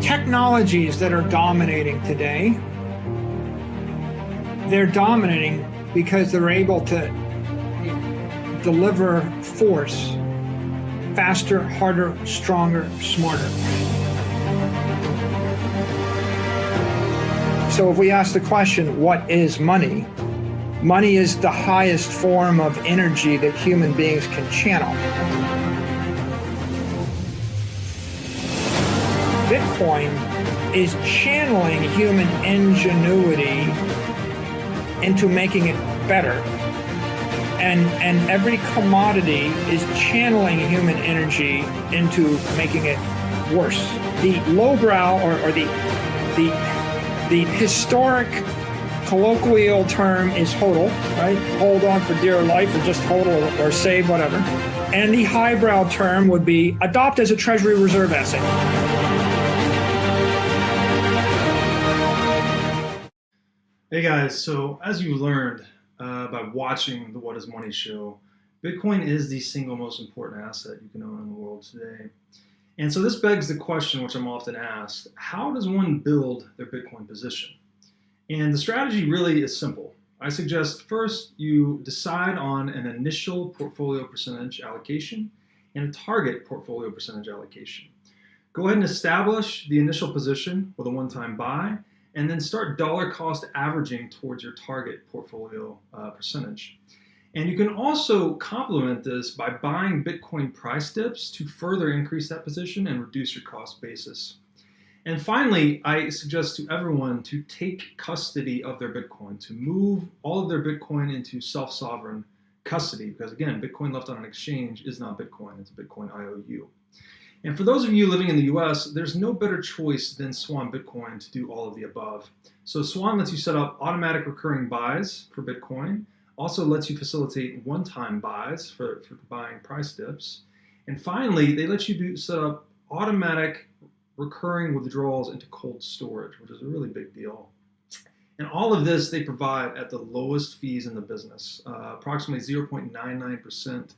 technologies that are dominating today, they're dominating because they're able to deliver force faster, harder, stronger, smarter. So if we ask the question, what is money? Money is the highest form of energy that human beings can channel. Bitcoin is channeling human ingenuity into making it better. And every commodity is channeling human energy into making it worse. The lowbrow or the historic colloquial term is HODL, right? Hold on for dear life, or just HODL or save, whatever. And the highbrow term would be adopt as a Treasury Reserve asset. Hey guys, so as you learned by watching the What is Money show, Bitcoin is the single most important asset you can own in the world today. And so this begs the question, which I'm often asked, how does one build their Bitcoin position? And the strategy really is simple. I suggest first you decide on an initial portfolio percentage allocation and a target portfolio percentage allocation. Go ahead and establish the initial position with a one-time buy, and then start dollar cost averaging towards your target portfolio percentage. And you can also complement this by buying Bitcoin price dips to further increase that position and reduce your cost basis. And finally, I suggest to everyone to take custody of their Bitcoin, to move all of their Bitcoin into self-sovereign custody, because again, Bitcoin left on an exchange is not Bitcoin, it's a Bitcoin IOU. And for those of you living in the US, there's no better choice than Swan Bitcoin to do all of the above. So Swan lets you set up automatic recurring buys for Bitcoin, also lets you facilitate one-time buys for buying price dips. And finally, they let you set up automatic recurring withdrawals into cold storage, which is a really big deal. And all of this they provide at the lowest fees in the business, approximately 0.99%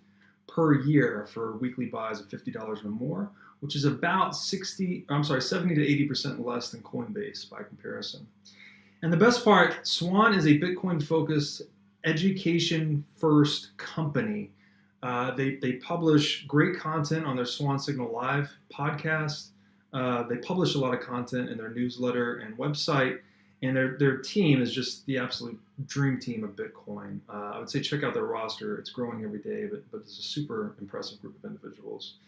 per year for weekly buys of $50 or more, which is about 70 to 80% less than Coinbase by comparison. And the best part, Swan is a Bitcoin-focused, education-first company. They publish great content on their Swan Signal Live podcast. They publish a lot of content in their newsletter and website, and their team is just the absolute dream team of Bitcoin. I would say check out their roster. It's growing every day, but it's a super impressive group of individuals.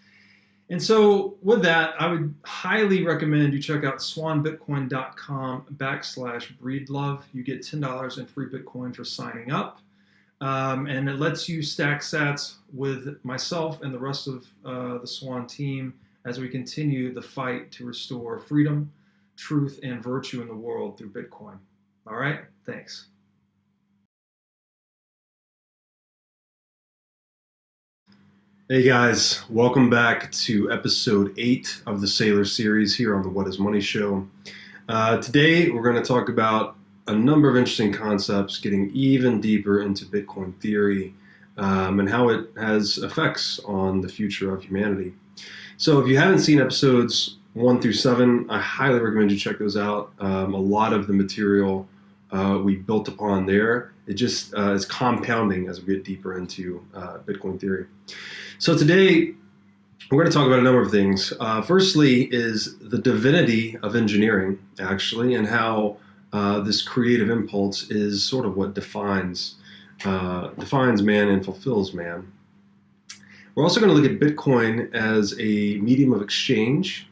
And so with that, I would highly recommend you check out swanbitcoin.com/breedlove. You get $10 in free Bitcoin for signing up. And it lets you stack sats with myself and the rest of the Swan team as we continue the fight to restore freedom, truth, and virtue in the world through Bitcoin. All right, thanks. Hey guys, welcome back to episode 8 of the Saylor Series here on the What is Money show. Today we're going to talk about a number of interesting concepts, getting even deeper into Bitcoin theory and how it has effects on the future of humanity. So if you haven't seen episodes 1 through 7, I highly recommend you check those out. A lot of the material we built upon there, it just is compounding as we get deeper into Bitcoin theory. So today we're going to talk about a number of things. Firstly is the divinity of engineering, actually, and how this creative impulse is sort of what defines man and fulfills man. We're also going to look at Bitcoin as a medium of exchange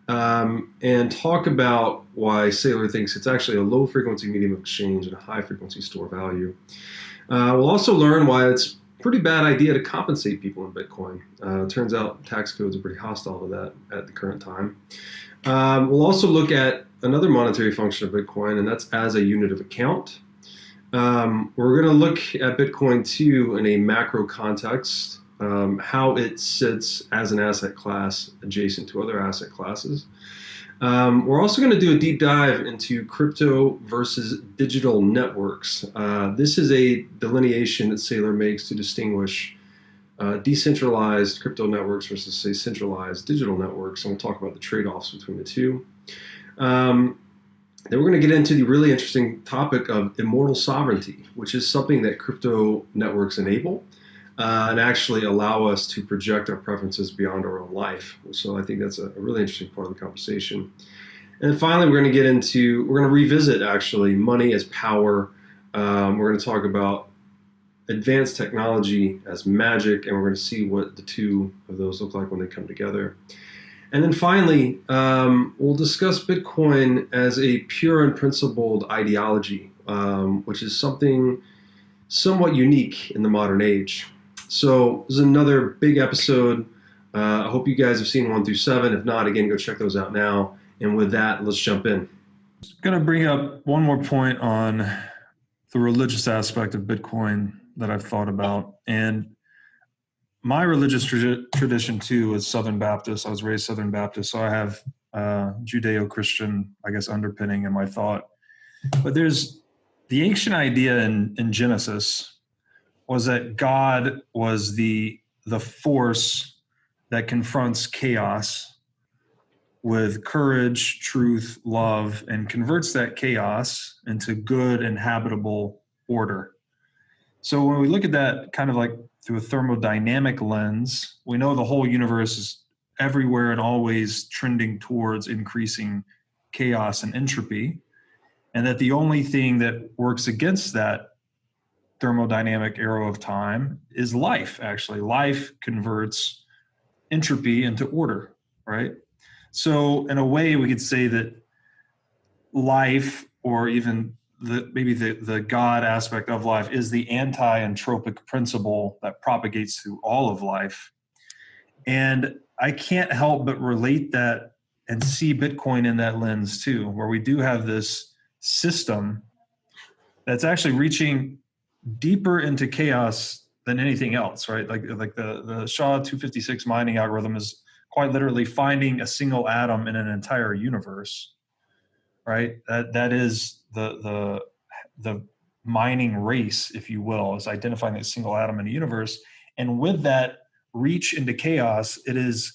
and talk about why Saylor thinks it's actually a low-frequency medium of exchange and a high-frequency store value. We'll also learn why it's a pretty bad idea to compensate people in Bitcoin. It turns out tax codes are pretty hostile to that at the current time. We'll also look at another monetary function of Bitcoin, and that's as a unit of account. We're going to look at Bitcoin, too, in a macro context. How it sits as an asset class adjacent to other asset classes. We're also going to do a deep dive into crypto versus digital networks. This is a delineation that Saylor makes to distinguish decentralized crypto networks versus, say, centralized digital networks, and we'll talk about the trade-offs between the two. Then we're going to get into the really interesting topic of immortal sovereignty, which is something that crypto networks enable and actually allow us to project our preferences beyond our own life. So I think that's a really interesting part of the conversation. And then finally, we're going to revisit actually money as power. We're going to talk about advanced technology as magic, and we're going to see what the two of those look like when they come together. And then finally, we'll discuss Bitcoin as a pure and principled ideology, which is something somewhat unique in the modern age. So this is another big episode. I hope you guys have seen 1 through 7. If not, again, go check those out now. And with that, let's jump in. I'm going to bring up one more point on the religious aspect of Bitcoin that I've thought about. And my religious tradition too is Southern Baptist. I was raised Southern Baptist, so I have Judeo-Christian, I guess, underpinning in my thought. But there's the ancient idea in Genesis was that God was the force that confronts chaos with courage, truth, love, and converts that chaos into good and habitable order. So when we look at that kind of like through a thermodynamic lens, we know the whole universe is everywhere and always trending towards increasing chaos and entropy, and that the only thing that works against that thermodynamic arrow of time is life, actually. Life converts entropy into order, right? So in a way, we could say that life, or even maybe the God aspect of life, is the anti-entropic principle that propagates through all of life. And I can't help but relate that and see Bitcoin in that lens too, where we do have this system that's actually reaching deeper into chaos than anything else, right? Like the SHA-256 mining algorithm is quite literally finding a single atom in an entire universe, right? That is the mining race, if you will, is identifying a single atom in the universe. And with that reach into chaos, it is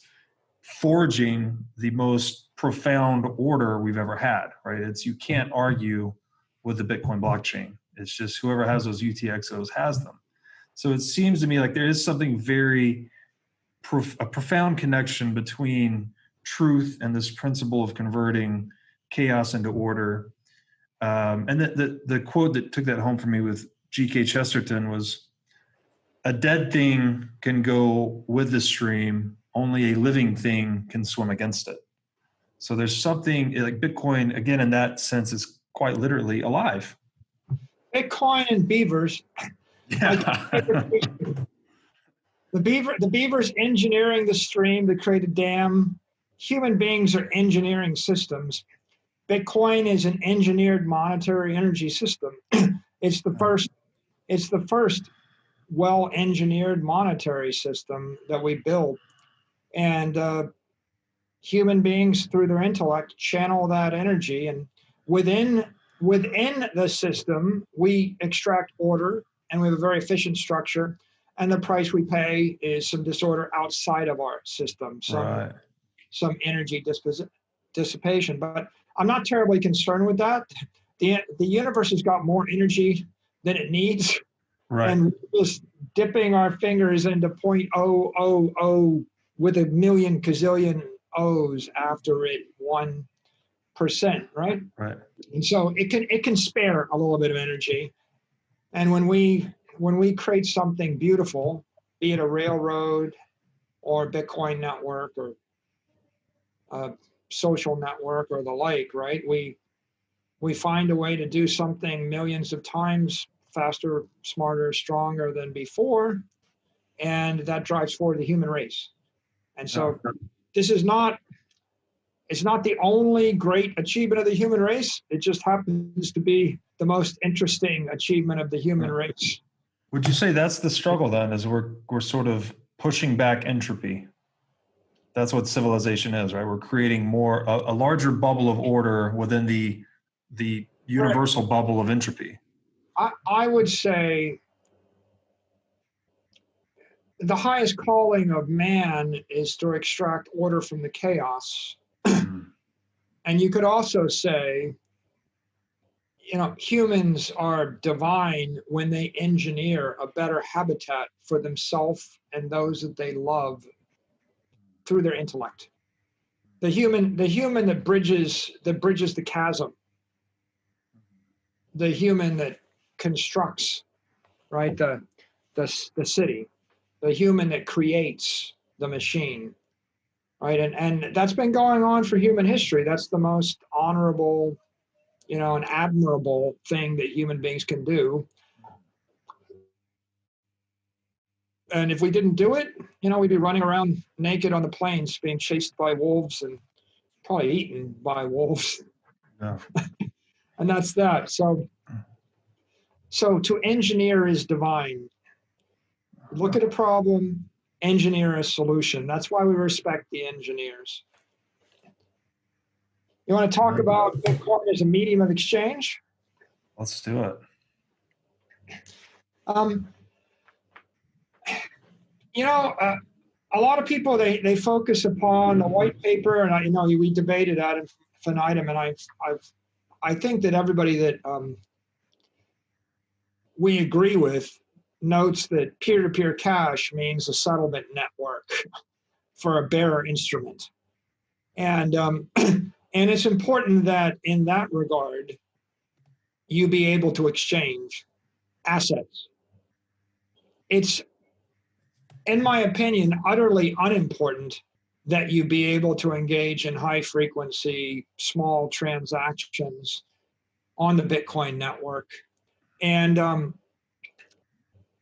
forging the most profound order we've ever had, right? You can't argue with the Bitcoin blockchain. It's just whoever has those UTXOs has them. So it seems to me like there is something very a profound connection between truth and this principle of converting chaos into order. And the quote that took that home for me with G.K. Chesterton was, "A dead thing can go with the stream, only a living thing can swim against it." So there's something like Bitcoin, again, in that sense, is quite literally alive. Bitcoin and beavers. Yeah. The beavers engineering the stream to create a dam. Human beings are engineering systems. Bitcoin is an engineered monetary energy system. It's the first well-engineered monetary system that we build. And human beings, through their intellect, channel that energy. And within the system, we extract order, and we have a very efficient structure. And the price we pay is some disorder outside of our system, some energy dissipation. But I'm not terribly concerned with that. The universe has got more energy than it needs. Right. And we're just dipping our fingers into 0.000 with a million gazillion O's after it 1%, right? Right. And so it can spare a little bit of energy. And when we create something beautiful, be it a railroad or a Bitcoin network or a social network or the like, right? We find a way to do something millions of times faster, smarter, stronger than before, and that drives forward the human race. And so this is not, it's not the only great achievement of the human race. It just happens to be the most interesting achievement of the human race. Would you say that's the struggle then, is we're sort of pushing back entropy? That's what civilization is, right? We're creating a larger bubble of order within the universal bubble of entropy. I would say the highest calling of man is to extract order from the chaos. And you could also say, humans are divine when they engineer a better habitat for themselves and those that they love through their intellect. The human that bridges the chasm, the human that constructs, right, the city, the human that creates the machine, right, and that's been going on for human history. That's the most honorable, an admirable thing that human beings can do. And if we didn't do it, we'd be running around naked on the plains, being chased by wolves and probably eaten by wolves. Yeah. And that's that. So to engineer is divine. Look at a problem, engineer a solution. That's why we respect the engineers. You want to talk about Bitcoin as a medium of exchange? Let's do it. A lot of people, they focus upon the white paper, and we debated ad infinitum, and I think that everybody that we agree with notes that peer-to-peer cash means a settlement network for a bearer instrument. And and it's important that in that regard, you be able to exchange assets. It's, in my opinion, utterly unimportant that you be able to engage in high frequency, small transactions on the Bitcoin network. And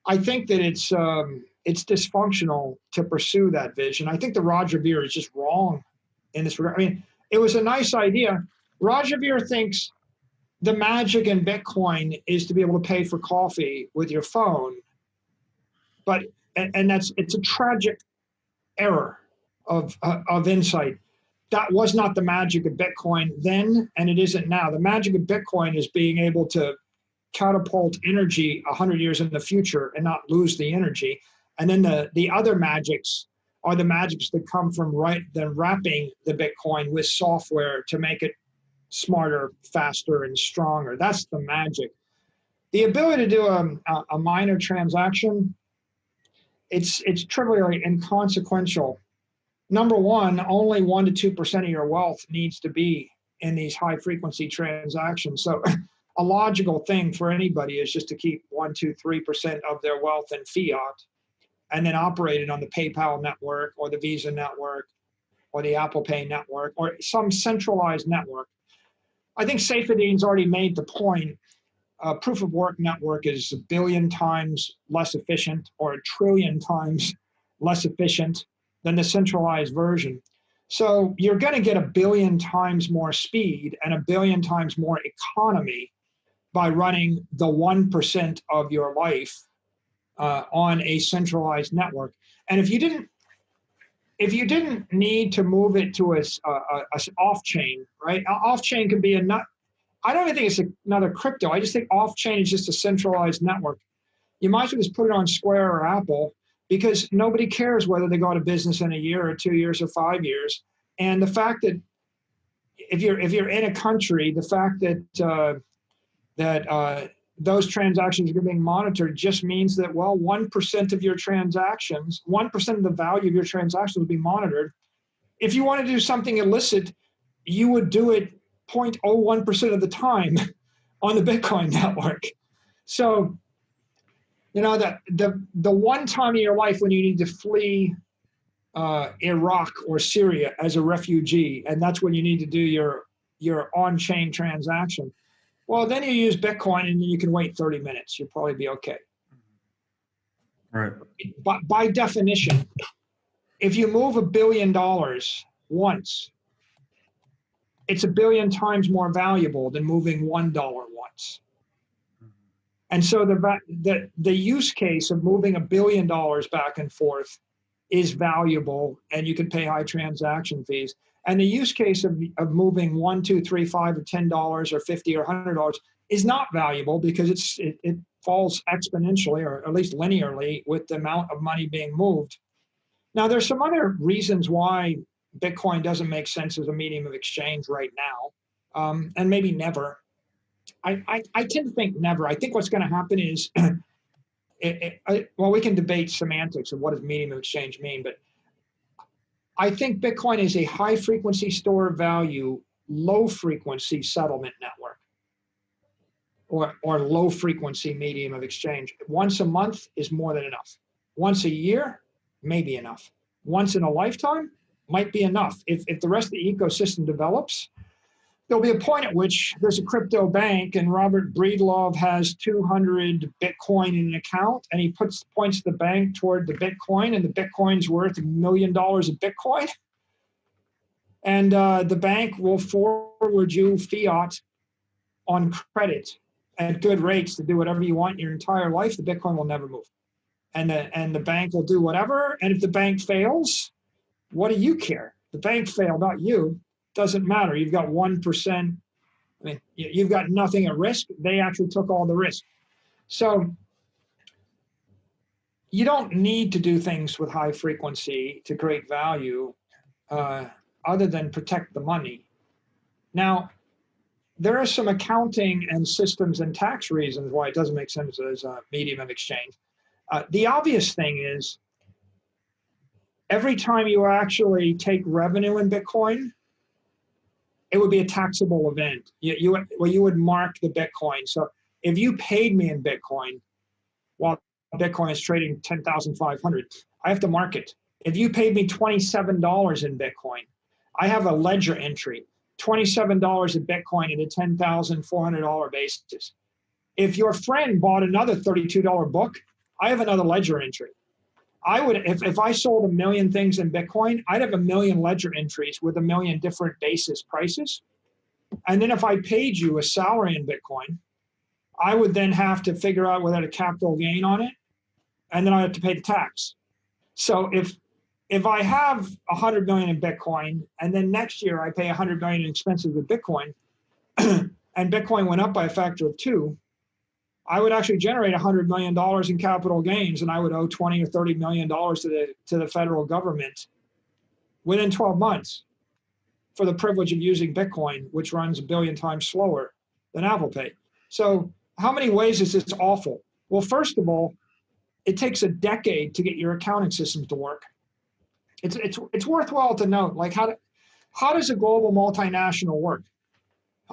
I think that it's dysfunctional to pursue that vision. I think the Roger Ver is just wrong in this regard. I mean, it was a nice idea. Roger Ver thinks the magic in Bitcoin is to be able to pay for coffee with your phone. But, and it's a tragic error of insight. That was not the magic of Bitcoin then, and it isn't now. The magic of Bitcoin is being able to catapult energy 100 years in the future and not lose the energy. And then the other magics are the magics that come from wrapping the Bitcoin with software to make it smarter, faster, and stronger. That's the magic. The ability to do a minor transaction, it's trivially inconsequential. Number one, only 1 to 2% of your wealth needs to be in these high frequency transactions. So a logical thing for anybody is just to keep 1, 2, 3% of their wealth in fiat and then operate it on the PayPal network or the Visa network or the Apple Pay network or some centralized network. I think Saifedean's already made the point. Proof of work network is 1 billion times less efficient or 1 trillion times less efficient than the centralized version. So you're going to get 1 billion times more speed and 1 billion times more economy by running the 1% of your life on a centralized network. And if you didn't need to move it to a off-chain, right? Off-chain could be I don't even think it's another crypto. I just think off-chain is just a centralized network. You might as well just put it on Square or Apple because nobody cares whether they go out of business in a year or 2 years or 5 years. And the fact that if you're in a country, the fact that those transactions are being monitored just means that, well, 1% of your transactions, 1% of the value of your transactions will be monitored. If you want to do something illicit, you would do it 0.01% of the time on the Bitcoin network. So, the one time in your life when you need to flee Iraq or Syria as a refugee, and that's when you need to do your on-chain transaction. Well, then you use Bitcoin and you can wait 30 minutes. You'll probably be okay. Right. But by definition, if you move $1 billion once, it's 1 billion times more valuable than moving $1 once. And so the use case of moving $1 billion back and forth is valuable, and you can pay high transaction fees. And the use case of moving $1, $2, $3, $5, or $10 or $50 or $100 is not valuable because it falls exponentially or at least linearly with the amount of money being moved. Now, there's some other reasons why Bitcoin doesn't make sense as a medium of exchange right now, and maybe never. I tend to think never. I think what's going to happen is, well, we can debate semantics of what does medium of exchange mean, but I think Bitcoin is a high frequency store of value, low frequency settlement network, or low frequency medium of exchange. Once a month is more than enough. Once a year, maybe enough. Once in a lifetime, might be enough. If the rest of the ecosystem develops, there'll be a point at which there's a crypto bank and Robert Breedlove has 200 Bitcoin in an account, and he points the bank toward the Bitcoin, and the Bitcoin's worth $1 million of Bitcoin. And the bank will forward you fiat on credit at good rates to do whatever you want your entire life. The Bitcoin will never move. And the bank will do whatever. And if the bank fails, what do you care? The bank failed, not you. Doesn't matter. You've got 1%. I mean, you've got nothing at risk. They actually took all the risk. So you don't need to do things with high frequency to create value other than protect the money. Now, there are some accounting and systems and tax reasons why it doesn't make sense as a medium of exchange. The obvious thing is, every time you actually take revenue in Bitcoin, it would be a taxable event. You would mark the Bitcoin. So if you paid me in Bitcoin, while Bitcoin is trading 10,500, I have to mark it. If you paid me $27 in Bitcoin, I have a ledger entry, $27 in Bitcoin at a $10,400 basis. If your friend bought another $32 book, I have another ledger entry. I would, if I sold 1 million things in Bitcoin, I'd have 1 million ledger entries with 1 million different basis prices. And then if I paid you a salary in Bitcoin, I would then have to figure out whether I had a capital gain on it, and then I have to pay the tax. So if I have 100 million in Bitcoin, and then next year I pay 100 million in expenses with Bitcoin, and Bitcoin went up by a factor of 2, I would actually generate $100 million in capital gains, and I would owe 20 or $30 million to the federal government within 12 months for the privilege of using Bitcoin, which runs 1 billion times slower than Apple Pay. So how many ways is this awful? Well, first of all, it takes a decade to get your accounting systems to work. It's worthwhile to note, like, how does a global multinational work?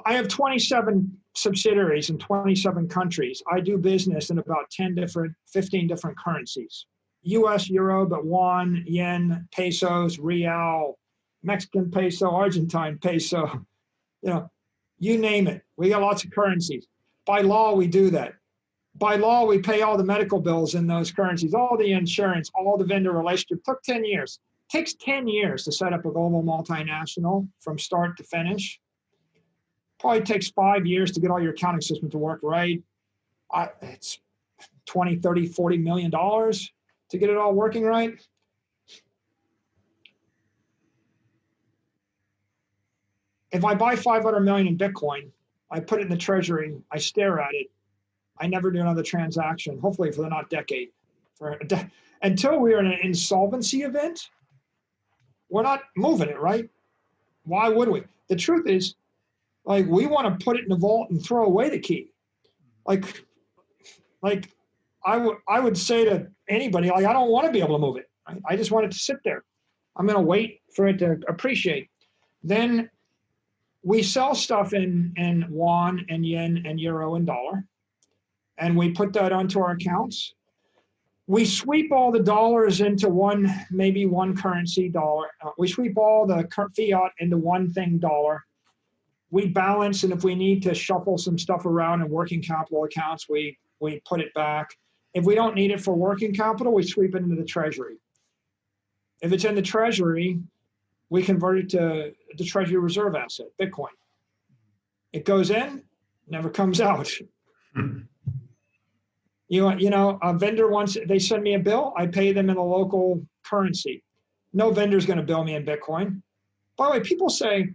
I have 27 subsidiaries in 27 countries. I do business in about 15 different currencies. US, Euro, but Yuan, Yen, Pesos, Real, Mexican Peso, Argentine Peso, you name it. We got lots of currencies. By law, we do that. By law, we pay all the medical bills in those currencies, all the insurance, all the vendor relationship. Took 10 years. Takes 10 years to set up a global multinational from start to finish. Probably takes 5 years to get all your accounting system to work right. It's 20, 30, 40 million dollars to get it all working right. If I buy 500 million in Bitcoin, I put it in the treasury, I stare at it, I never do another transaction, hopefully for the not decade. Until we are in an insolvency event, we're not moving it, right? Why would we? The truth is, like, we want to put it in the vault and throw away the key. Like I would say to anybody, like, I don't want to be able to move it. Right? I just want it to sit there. I'm going to wait for it to appreciate. Then we sell stuff in Yuan and Yen and Euro and dollar, and we put that onto our accounts. We sweep all the dollars into maybe one currency, dollar. We sweep all the fiat into one thing, dollar. We balance, and if we need to shuffle some stuff around in working capital accounts, we put it back. If we don't need it for working capital, we sweep it into the treasury. If it's in the treasury, we convert it to the treasury reserve asset, Bitcoin. It goes in, never comes out. A vendor they send me a bill, I pay them in a local currency. No vendor's going to bill me in Bitcoin. By the way, people say,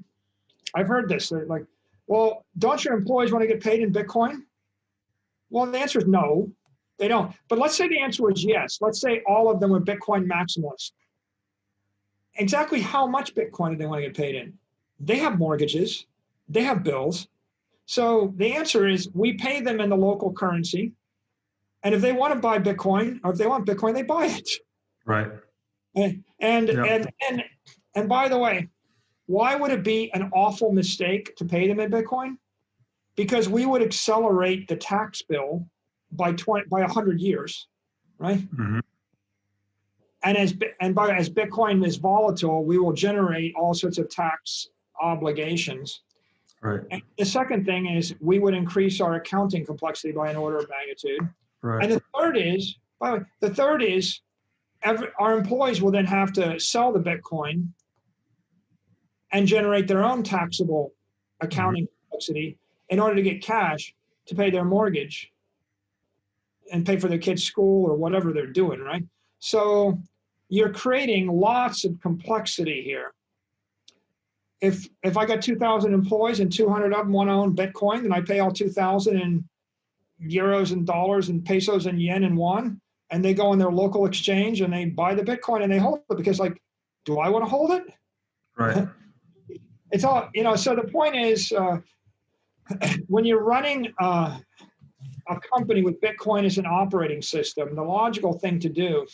I've heard this, they're like, well, don't your employees want to get paid in Bitcoin? Well, the answer is no, they don't. But let's say the answer was yes. Let's say all of them were Bitcoin maximalists. exactly how much Bitcoin do they want to get paid in? They have mortgages, they have bills. So the answer is we pay them in the local currency. And if they want to buy Bitcoin, or if they want Bitcoin, they buy it. Right. And by the way, why would it be an awful mistake to pay them in Bitcoin? Because we would accelerate the tax bill by 100 years, right? Mm-hmm. And as Bitcoin is volatile, we will generate all sorts of tax obligations. Right. And the second thing is we would increase our accounting complexity by an order of magnitude. Right. And the third is, our employees will then have to sell the Bitcoin and generate their own taxable accounting complexity in order to get cash to pay their mortgage and pay for their kids' school or whatever they're doing, right? So you're creating lots of complexity here. If I got 2,000 employees and 200 of them want to own Bitcoin, then I pay all 2,000 in euros and dollars and pesos and yen and won, and they go in their local exchange and they buy the Bitcoin and they hold it because, like, do I want to hold it? Right. It's all, so the point is, when you're running a company with Bitcoin as an operating system, the logical thing to do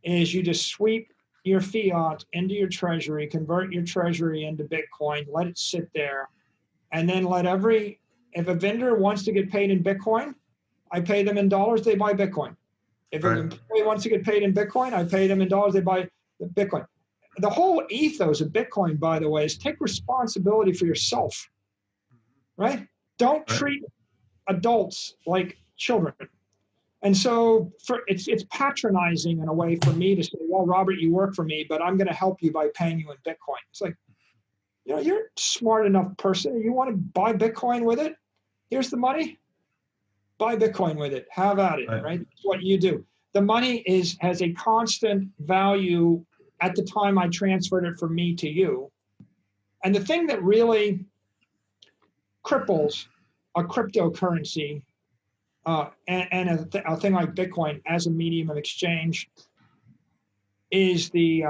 is you just sweep your fiat into your treasury, convert your treasury into Bitcoin, let it sit there, and then if a vendor wants to get paid in Bitcoin, I pay them in dollars, they buy Bitcoin. If an employee wants to get paid in Bitcoin, I pay them in dollars, they buy the Bitcoin. The whole ethos of Bitcoin, by the way, is take responsibility for yourself, right? Don't treat adults like children. And so it's patronizing in a way for me to say, well, Robert, you work for me, but I'm going to help you by paying you in Bitcoin. It's like, you're a smart enough person. You want to buy Bitcoin with it? Here's the money. Buy Bitcoin with it. Have at it, right? That's what you do. The money has a constant value at the time I transferred it from me to you. And the thing that really cripples a cryptocurrency and a thing like Bitcoin as a medium of exchange is the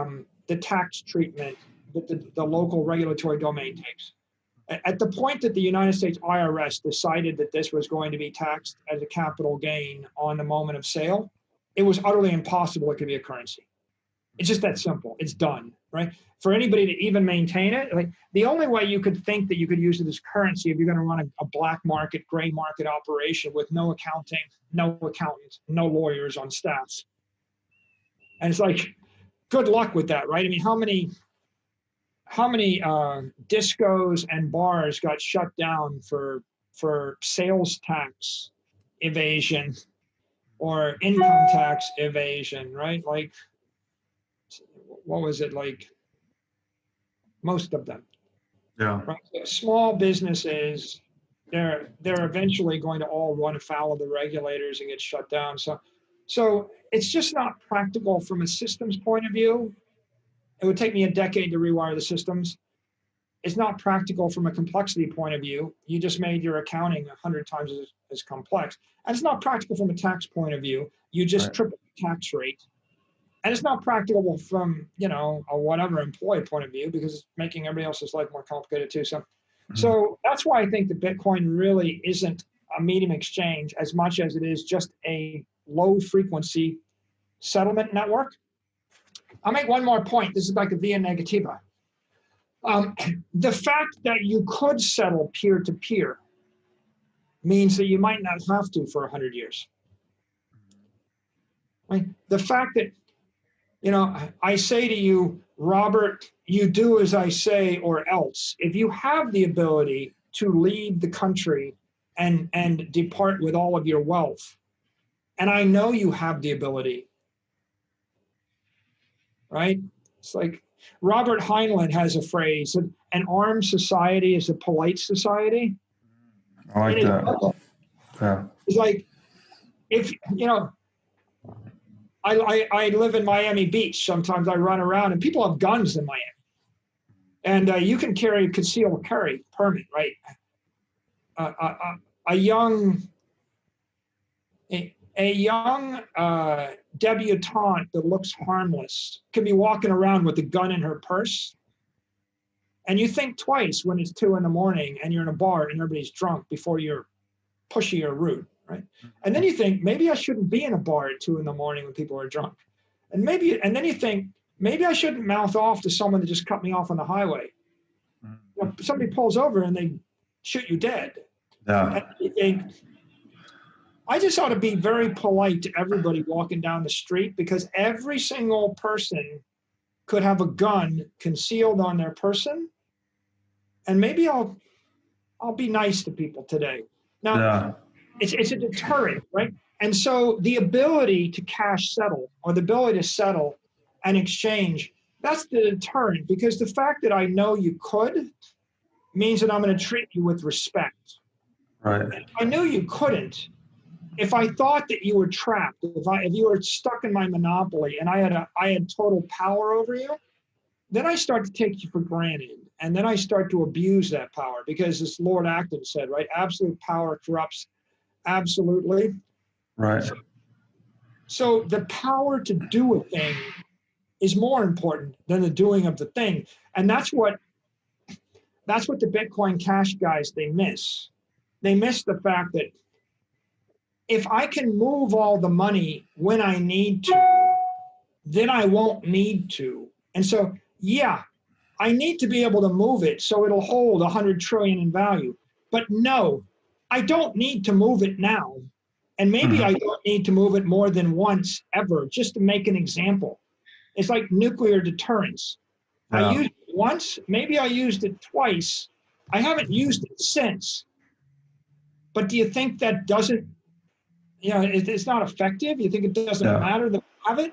tax treatment that the local regulatory domain takes. At the point that the United States IRS decided that this was going to be taxed as a capital gain on the moment of sale, it was utterly impossible it could be a currency. It's just that simple. It's done, right? For anybody to even maintain it, like, the only way you could think that you could use it as currency if you're going to run a black market, gray market operation with no accounting, no accountants, no lawyers on staffs. And it's like, good luck with that, right? I mean, how many discos and bars got shut down for sales tax evasion or income tax evasion, right? Like, what was it, like? Most of them. Yeah. Right? Small businesses, they're eventually going to all run afoul of the regulators and get shut down. So it's just not practical from a systems point of view. It would take me a decade to rewire the systems. It's not practical from a complexity point of view. You just made your accounting 100 times as complex. And it's not practical from a tax point of view. You just triple the tax rate. And it's not practical from, a whatever employee point of view, because it's making everybody else's life more complicated too. So that's why I think that Bitcoin really isn't a medium exchange as much as it is just a low frequency settlement network. I'll make one more point. This is like a via negativa. The fact that you could settle peer-to-peer means that you might not have to for 100 years. Right? The fact that, I say to you, Robert, you do as I say or else. If you have the ability to leave the country and depart with all of your wealth, and I know you have the ability, right? It's like Robert Heinlein has a phrase, an armed society is a polite society. I like that. Yeah. It's like, if, I live in Miami Beach. Sometimes I run around and people have guns in Miami. And you can carry a concealed carry permit, right? A young A young debutante that looks harmless could be walking around with a gun in her purse. And you think twice when it's 2 a.m. and you're in a bar and everybody's drunk before you're pushy or rude, right? And then you think, maybe I shouldn't be in a bar at 2 a.m. when people are drunk. And then you think, maybe I shouldn't mouth off to someone that just cut me off on the highway. You know, somebody pulls over and they shoot you dead. Yeah. And you think, I just ought to be very polite to everybody walking down the street, because every single person could have a gun concealed on their person. And maybe I'll be nice to people today. Now, it's a deterrent, right? And so the ability to cash settle, or the ability to settle and exchange, that's the deterrent, because the fact that I know you could means that I'm going to treat you with respect. Right. And if I knew you couldn't, if I thought that you were trapped, if you were stuck in my monopoly and I had total power over you, then I start to take you for granted. And then I start to abuse that power, because as Lord Acton said, right, absolute power corrupts absolutely. Right. So the power to do a thing is more important than the doing of the thing. And that's what the Bitcoin Cash guys, they miss. They miss the fact that if I can move all the money when I need to, then I won't need to. And so, yeah, I need to be able to move it so it'll hold 100 trillion in value. But no, I don't need to move it now. And maybe I don't need to move it more than once ever, just to make an example. It's like nuclear deterrence. Yeah. I used it once, maybe I used it twice. I haven't used it since. But do you think that doesn't, it's not effective? You think it doesn't matter that we have it?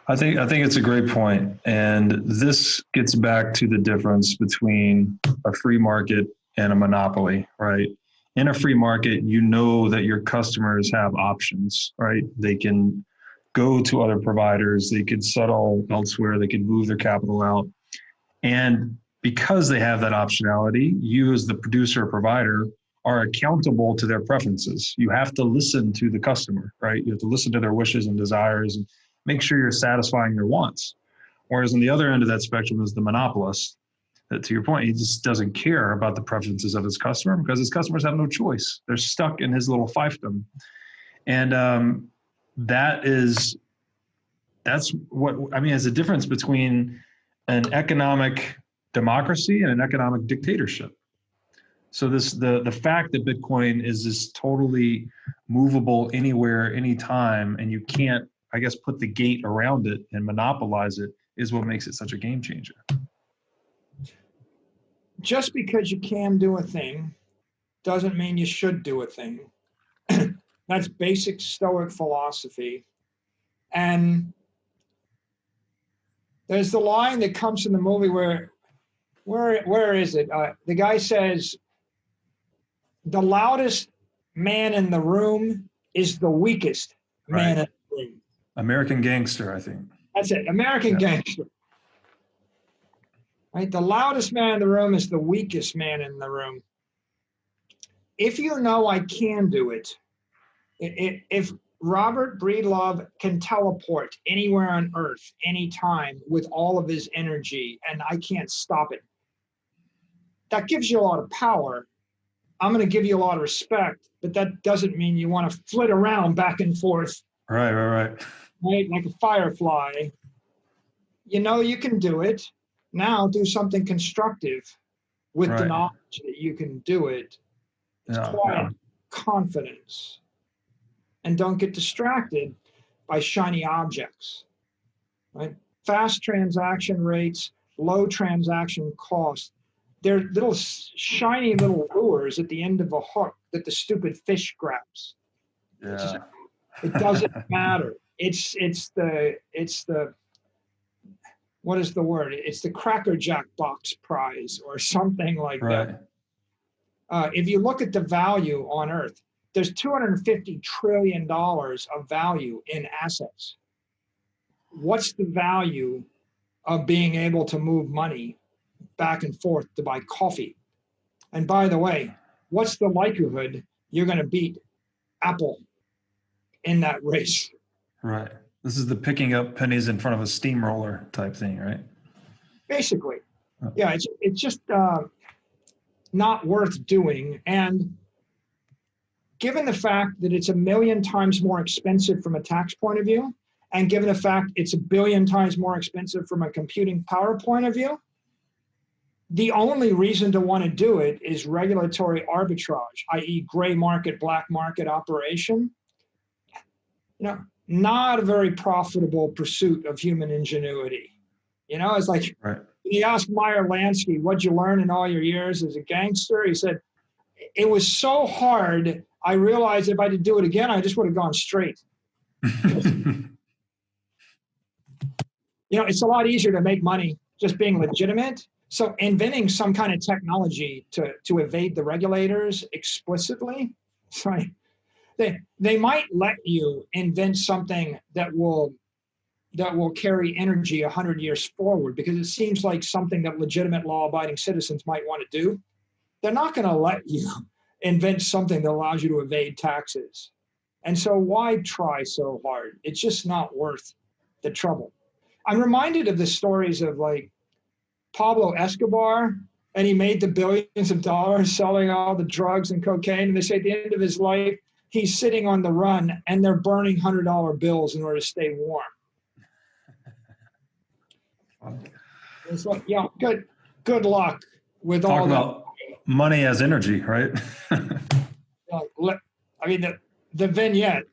I think it's a great point. And this gets back to the difference between a free market and a monopoly, right? In a free market, you know that your customers have options, right? They can go to other providers, they could settle elsewhere, they could move their capital out. And because they have that optionality, you as the producer or provider are accountable to their preferences. You have to listen to the customer, right? You have to listen to their wishes and desires and make sure you're satisfying their wants. Whereas on the other end of that spectrum is the monopolist, that, to your point, he just doesn't care about the preferences of his customer, because his customers have no choice. They're stuck in his little fiefdom. And that's what, I mean, is the difference between an economic democracy and an economic dictatorship. So the fact that Bitcoin is this totally movable anywhere, anytime, and you can't, I guess, put the gate around it and monopolize it, is what makes it such a game changer. Just because you can do a thing doesn't mean you should do a thing. That's basic Stoic philosophy. And there's the line that comes from the movie where is it? The guy says, the loudest man in the room is the weakest man in the room. American Gangster, I think. That's it, American Gangster. Right? The loudest man in the room is the weakest man in the room. If you know I can do it, if Robert Breedlove can teleport anywhere on Earth, anytime, with all of his energy, and I can't stop it, that gives you a lot of power. I'm going to give you a lot of respect, but that doesn't mean you want to flit around back and forth. Right. Like a firefly. You know you can do it. Now do something constructive with the knowledge that you can do it. It's quiet confidence. And don't get distracted by shiny objects. Right? Fast transaction rates, low transaction costs. They're little shiny little lures at the end of a hook that the stupid fish grabs. Yeah. It doesn't matter. It's the what is the word? It's the Cracker Jack box prize or something like that. If you look at the value on Earth, there's $250 trillion of value in assets. What's the value of being able to move money back and forth to buy coffee? And by the way, what's the likelihood you're going to beat Apple in that race. Right. This is the picking up pennies in front of a steamroller type thing, right? Basically. Yeah, it's just not worth doing. And given the fact that it's 1 million times more expensive from a tax point of view, and given the fact it's 1 billion times more expensive from a computing power point of view, the only reason to want to do it is regulatory arbitrage, i.e. gray market, black market operation. Not a very profitable pursuit of human ingenuity. It's like, right. You ask Meyer Lansky, what'd you learn in all your years as a gangster? He said, it was so hard, I realized if I had to do it again, I just would have gone straight. It's a lot easier to make money just being legitimate. So inventing some kind of technology to evade the regulators explicitly, right? They might let you invent something that will carry energy 100 years forward because it seems like something that legitimate law-abiding citizens might want to do. They're not going to let you invent something that allows you to evade taxes. And so why try so hard? It's just not worth the trouble. I'm reminded of the stories of like Pablo Escobar, and he made the billions of dollars selling all the drugs and cocaine. And they say at the end of his life, he's sitting on the run and they're burning $100 bills in order to stay warm. It's like, good luck with Talk all about money as energy, right? I mean, the vignette,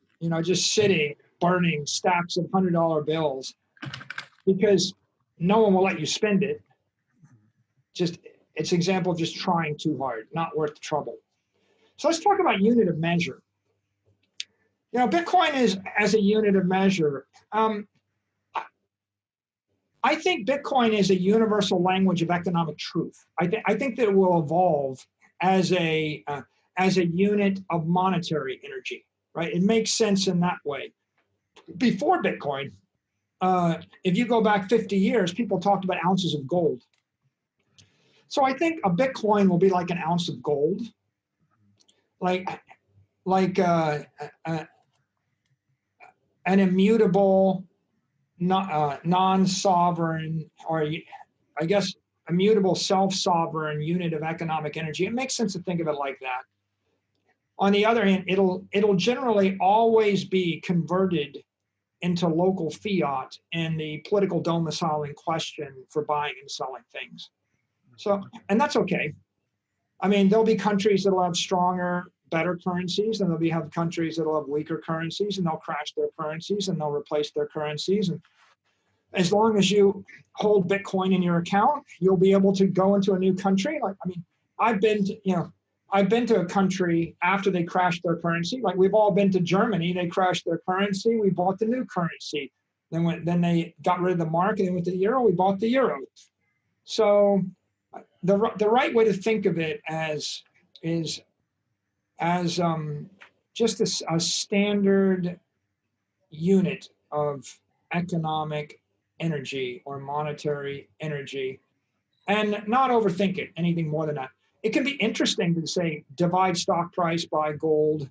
just sitting, burning stacks of $100 bills because no one will let you spend it. It's an example of just trying too hard, not worth the trouble. So let's talk about unit of measure. Bitcoin is as a unit of measure. I think Bitcoin is a universal language of economic truth. I think that it will evolve as a unit of monetary energy, right? It makes sense in that way. Before Bitcoin, if you go back 50 years, people talked about ounces of gold. So I think a Bitcoin will be like an ounce of gold, like an immutable, non-sovereign, or I guess immutable self-sovereign unit of economic energy. It makes sense to think of it like that. On the other hand, it'll generally always be converted into local fiat in the political domicile in question for buying and selling things. So, and that's okay. I mean, there'll be countries that'll have stronger, better currencies, and there'll have countries that'll have weaker currencies, and they'll crash their currencies and they'll replace their currencies. And as long as you hold Bitcoin in your account, you'll be able to go into a new country. I've been to a country after they crashed their currency. Like we've all been to Germany, they crashed their currency. We bought the new currency. Then they got rid of the mark and they went to the euro. We bought the euro. So the right way to think of it is just a standard unit of economic energy or monetary energy, and not overthink it anything more than that. It can be interesting to say divide stock price by gold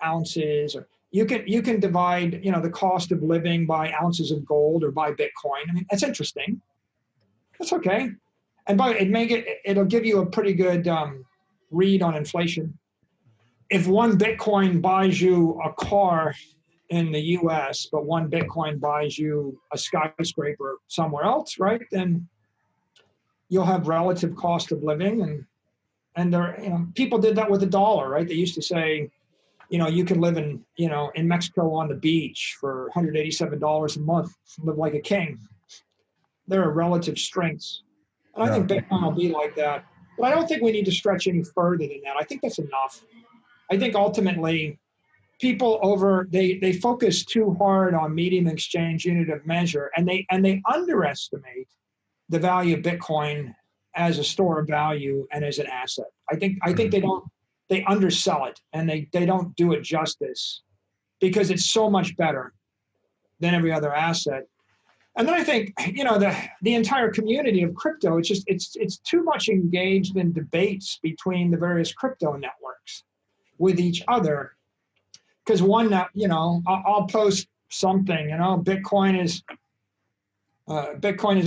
ounces, or you can divide the cost of living by ounces of gold or by Bitcoin. I mean, that's interesting. That's okay. And it'll give you a pretty good read on inflation. If one Bitcoin buys you a car in the US, but one Bitcoin buys you a skyscraper somewhere else, right? Then you'll have relative cost of living, and there, people did that with the dollar, right? They used to say, you can live in Mexico on the beach for $187 a month, live like a king. There are relative strengths. And I think Bitcoin will be like that. But I don't think we need to stretch any further than that. I think that's enough. I think ultimately people they focus too hard on medium exchange unit of measure, and they underestimate the value of Bitcoin as a store of value and as an asset. I think they undersell it, and they don't do it justice because it's so much better than every other asset. And then I think, the entire community of crypto, it's too much engaged in debates between the various crypto networks with each other because one that, you know, I'll post something, you know, Bitcoin is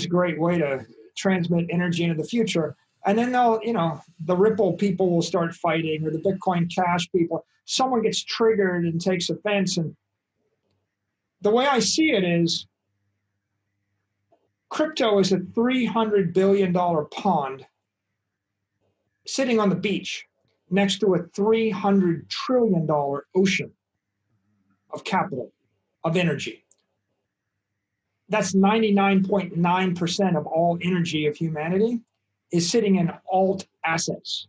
a great way to transmit energy into the future. And then they'll, you know, the Ripple people will start fighting, or the Bitcoin Cash people. Someone gets triggered and takes offense. And the way I see it is, crypto is a $300 billion pond sitting on the beach next to a $300 trillion ocean of capital, of energy. That's 99.9% of all energy of humanity is sitting in alt assets,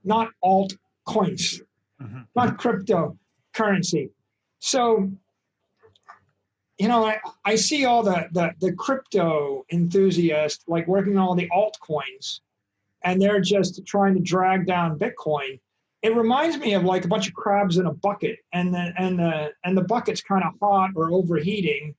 not alt coins, not cryptocurrency. So, you know, I see all the crypto enthusiasts like working on all the altcoins, and they're just trying to drag down Bitcoin. It reminds me of like a bunch of crabs in a bucket, and the bucket's kind of hot or overheating,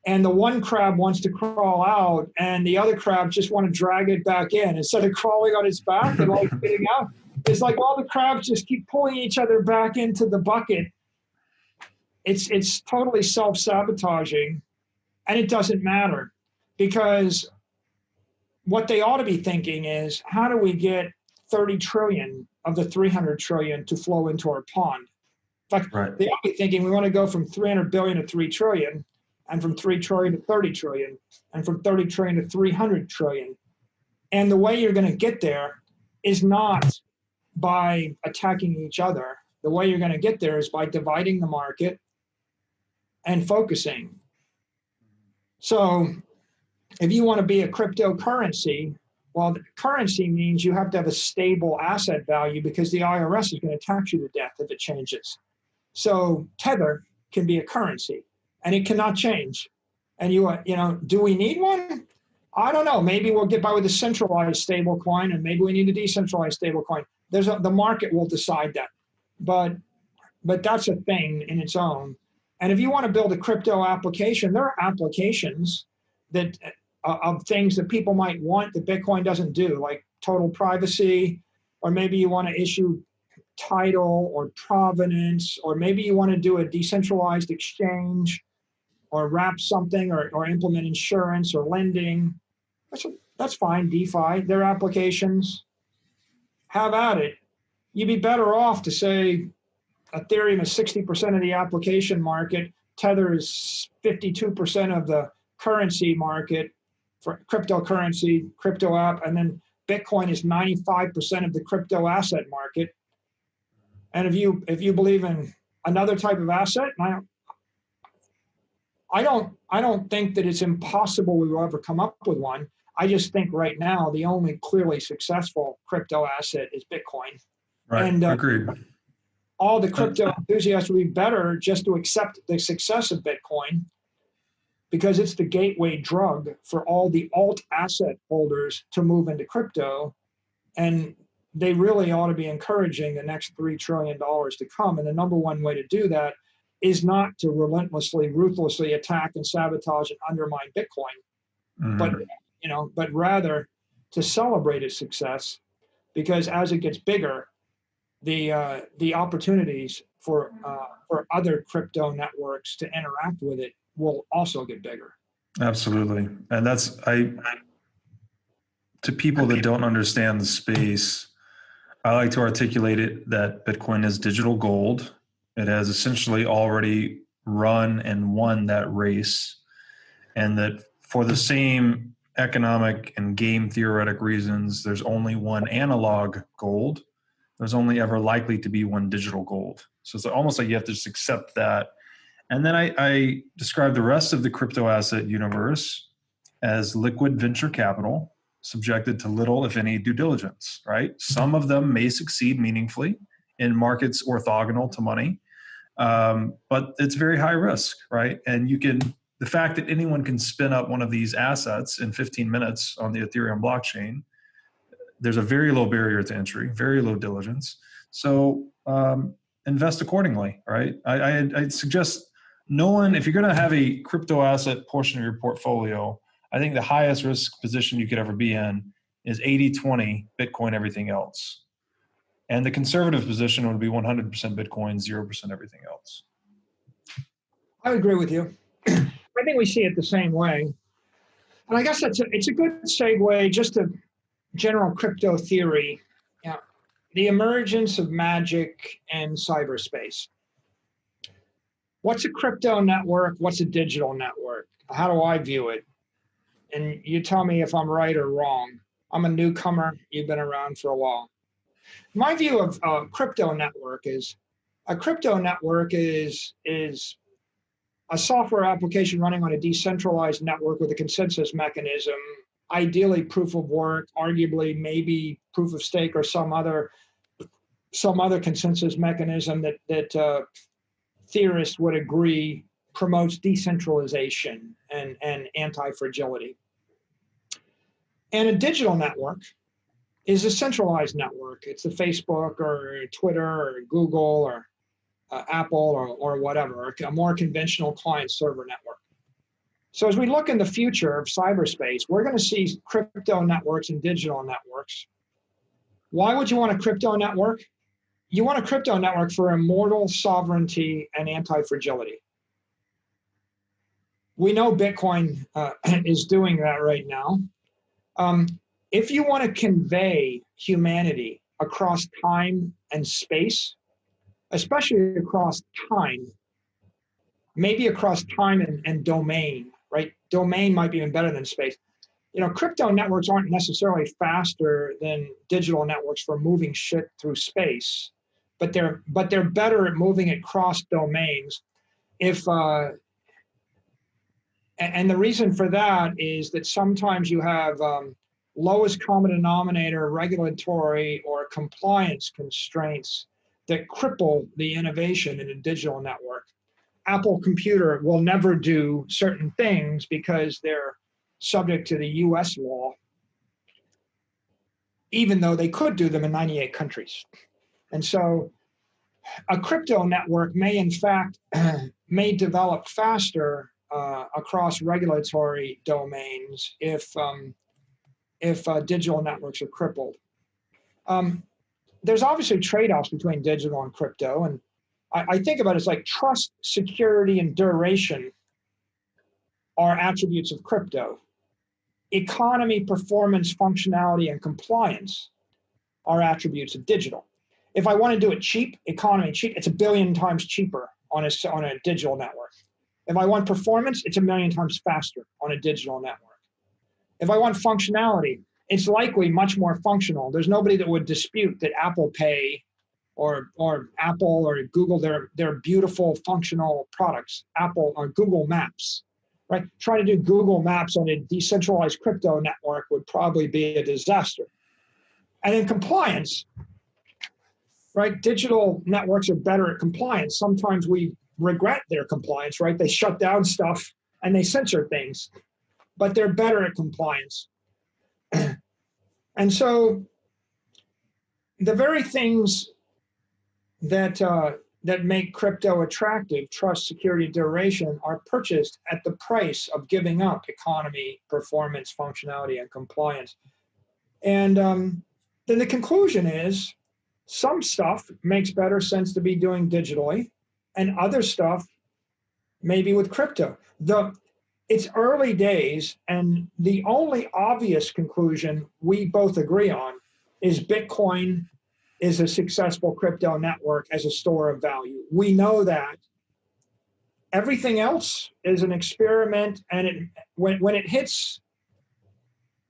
and the one crab wants to crawl out, and the other crab just want to drag it back in instead of crawling on its back and like getting out. It's like all the crabs just keep pulling each other back into the bucket. It's totally self-sabotaging, and it doesn't matter, because what they ought to be thinking is, how do we get 30 trillion of the 300 trillion to flow into our pond? In fact, they ought to be thinking we want to go from 300 billion to 3 trillion, and from 3 trillion to 30 trillion, and from 30 trillion to 300 trillion. And the way you're going to get there is not by attacking each other. The way you're going to get there is by dividing the market and focusing. So if you want to be a cryptocurrency, well, currency means you have to have a stable asset value, because the IRS is going to tax you to death if it changes. So Tether can be a currency, and it cannot change. And you know, do we need one? I don't know. Maybe we'll get by with a centralized stable coin, and maybe we need a decentralized stable coin. The market will decide that. But that's a thing in its own. And if you want to build a crypto application, there are applications that of things that people might want that Bitcoin doesn't do, like total privacy, or maybe you want to issue title or provenance, or maybe you want to do a decentralized exchange, or wrap something, or implement insurance or lending. That's fine. DeFi, their applications. Have at it. You'd be better off to say Ethereum is 60% of the application market, Tether is 52% of the currency market for cryptocurrency, crypto app, and then Bitcoin is 95% of the crypto asset market. And if you believe in another type of asset, I don't think that it's impossible we will ever come up with one. I just think right now the only clearly successful crypto asset is Bitcoin. Right. And agreed. All the crypto enthusiasts would be better just to accept the success of Bitcoin, because it's the gateway drug for all the alt asset holders to move into crypto. And they really ought to be encouraging the next $3 trillion to come. And the number one way to do that is not to relentlessly, ruthlessly attack and sabotage and undermine Bitcoin, but rather to celebrate its success, because as it gets bigger, the opportunities for other crypto networks to interact with it will also get bigger. Absolutely. And to people that don't understand the space, I like to articulate it that Bitcoin is digital gold. It has essentially already run and won that race, and that for the same economic and game theoretic reasons, there's only one analog gold. There's only ever likely to be one digital gold. So it's almost like you have to just accept that. And then I describe the rest of the crypto asset universe as liquid venture capital, subjected to little, if any, due diligence, right? Some of them may succeed meaningfully in markets orthogonal to money, but it's very high risk, right? And the fact that anyone can spin up one of these assets in 15 minutes on the Ethereum blockchain, there's a very low barrier to entry, very low diligence. So invest accordingly, right? I'd suggest no one, if you're going to have a crypto asset portion of your portfolio, I think the highest risk position you could ever be in is 80-20 Bitcoin, everything else. And the conservative position would be 100% Bitcoin, 0% everything else. I would agree with you. I think we see it the same way. And I guess it's a good segue just to general crypto theory. Yeah, the emergence of magic and cyberspace. What's a crypto network? What's a digital network? How do I view it? And you tell me if I'm right or wrong. I'm a newcomer. You've been around for a while. My view of a crypto network is a software application running on a decentralized network with a consensus mechanism, ideally proof of work, arguably maybe proof of stake or some other consensus mechanism that theorists would agree promotes decentralization and anti-fragility. And a digital network is a centralized network. It's a Facebook or Twitter or Google or Apple or whatever, a more conventional client-server network. So as we look in the future of cyberspace, we're going to see crypto networks and digital networks. Why would you want a crypto network? You want a crypto network for immortal sovereignty and anti-fragility. We know Bitcoin is doing that right now. If you want to convey humanity across time and space, especially across time, maybe across time and domain, right? Domain might be even better than space. Crypto networks aren't necessarily faster than digital networks for moving shit through space, but they're better at moving it cross domains. And the reason for that is that sometimes you have lowest common denominator regulatory or compliance constraints that cripple the innovation in a digital network. Apple Computer will never do certain things because they're subject to the US law, even though they could do them in 98 countries. And so a crypto network may in fact develop faster across regulatory domains if digital networks are crippled. There's obviously trade-offs between digital and crypto, and I think about it as like trust, security, and duration are attributes of crypto. Economy, performance, functionality, and compliance are attributes of digital. If I want to do it cheap, economy cheap, it's 1 billion times cheaper on a digital network. If I want performance, it's 1 million times faster on a digital network. If I want functionality, it's likely much more functional. There's nobody that would dispute that Apple Pay or Apple or Google, they're beautiful functional products. Apple or Google Maps, right? Trying to do Google Maps on a decentralized crypto network would probably be a disaster. And then compliance, right? Digital networks are better at compliance. Sometimes we regret their compliance, right? They shut down stuff and they censor things, but they're better at compliance. And so the very things that make crypto attractive, trust, security, duration, are purchased at the price of giving up economy, performance, functionality, and compliance. And then the conclusion is some stuff makes better sense to be doing digitally, and other stuff maybe with crypto. It's early days, and the only obvious conclusion we both agree on is Bitcoin is a successful crypto network as a store of value. We know that. Everything else is an experiment, and when it hits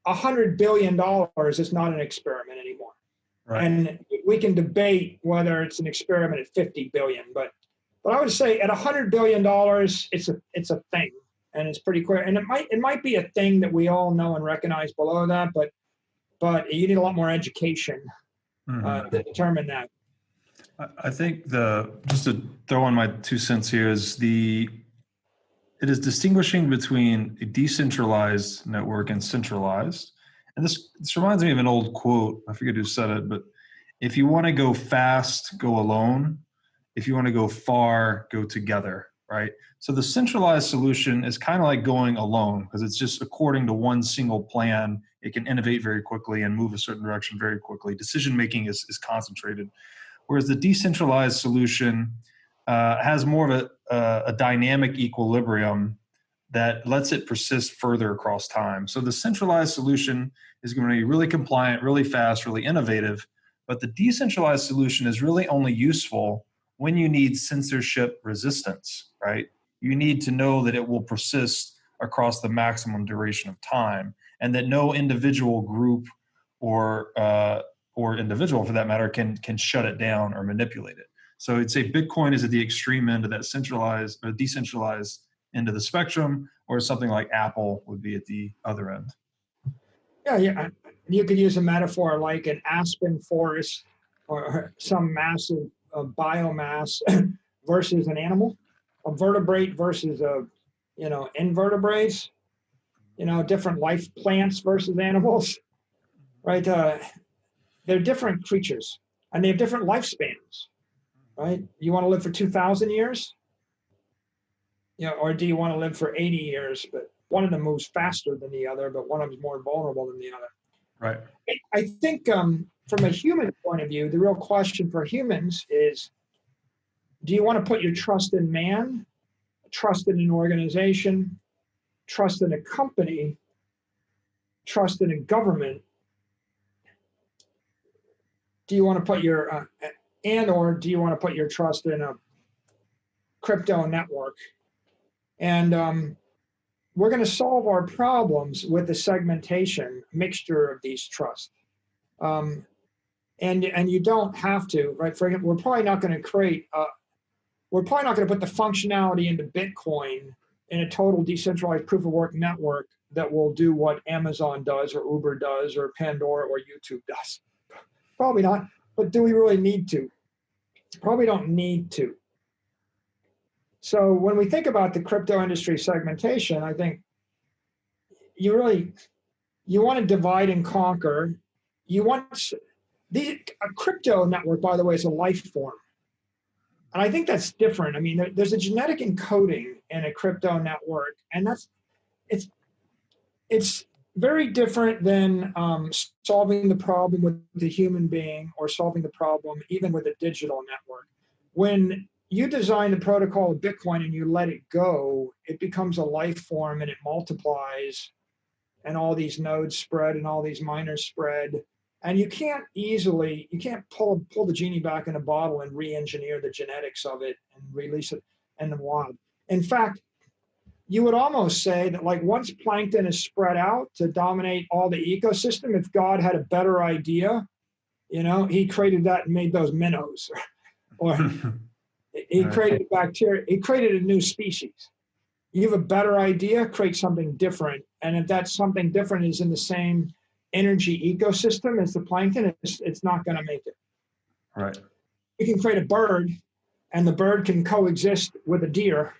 $100 billion, it's not an experiment anymore. Right. And we can debate whether it's an experiment at 50 billion, but I would say at $100 billion, it's a thing, and it's pretty clear. And it might be a thing that we all know and recognize below that, but you need a lot more education to determine that. I think just to throw in my 2 cents here is it is distinguishing between a decentralized network and centralized. And this reminds me of an old quote. I forget who said it, but if you want to go fast, go alone. If you want to go far, go together, right? So the centralized solution is kind of like going alone because it's just according to one single plan. It can innovate very quickly and move a certain direction very quickly. Decision making is concentrated. Whereas the decentralized solution has more of a dynamic equilibrium that lets it persist further across time. So the centralized solution is going to be really compliant, really fast, really innovative, but the decentralized solution is really only useful when you need censorship resistance, right? You need to know that it will persist across the maximum duration of time and that no individual group or individual for that matter can shut it down or manipulate it. So I'd say Bitcoin is at the extreme end of that centralized or decentralized end of the spectrum, or something like Apple would be at the other end. Yeah. You could use a metaphor like an aspen forest or some massive biomass versus an animal, a vertebrate versus invertebrates, different life plants versus animals, right? They're different creatures and they have different lifespans, right? You want to live for 2,000 years? Or do you want to live for 80 years? But one of them moves faster than the other, but one of them is more vulnerable than the other. Right. I think from a human point of view, the real question for humans is, do you want to put your trust in man, trust in an organization, trust in a company, trust in a government? Do you want to put your, or do you want to put your trust in a crypto network? And we're going to solve our problems with the segmentation mixture of these trusts. And you don't have to, right? We're probably not going to we're probably not going to put the functionality into Bitcoin in a total decentralized proof of work network that will do what Amazon does or Uber does or Pandora or YouTube does. Probably not, but do we really need to? Probably don't need to. So when we think about the crypto industry segmentation, I think you want to divide and conquer. A crypto network, by the way, is a life form. And I think that's different. I mean, there's a genetic encoding in a crypto network, and it's very different than solving the problem with the human being or solving the problem even with a digital network. When you design the protocol of Bitcoin and you let it go, it becomes a life form and it multiplies, and all these nodes spread and all these miners spread. And you can't pull the genie back in a bottle and re-engineer the genetics of it and release it in the wild. In fact, you would almost say that like once plankton is spread out to dominate all the ecosystem, if God had a better idea, he created that and made those minnows. Or he created bacteria, he created a new species. You have a better idea, create something different. And if that something different is in the same energy ecosystem as the plankton, it's not going to make it. Right. You can create a bird and the bird can coexist with a deer,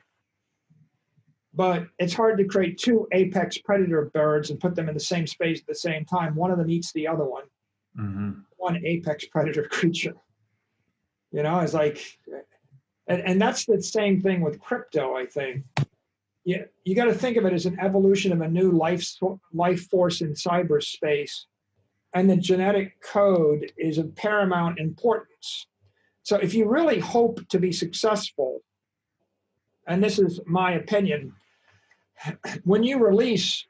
but it's hard to create two apex predator birds and put them in the same space at the same time. One of them eats the other one. Mm-hmm. One apex predator creature. It's like, and that's the same thing with crypto, I think. You got to think of it as an evolution of a new life force in cyberspace, and the genetic code is of paramount importance. So if you really hope to be successful, and this is my opinion, when you release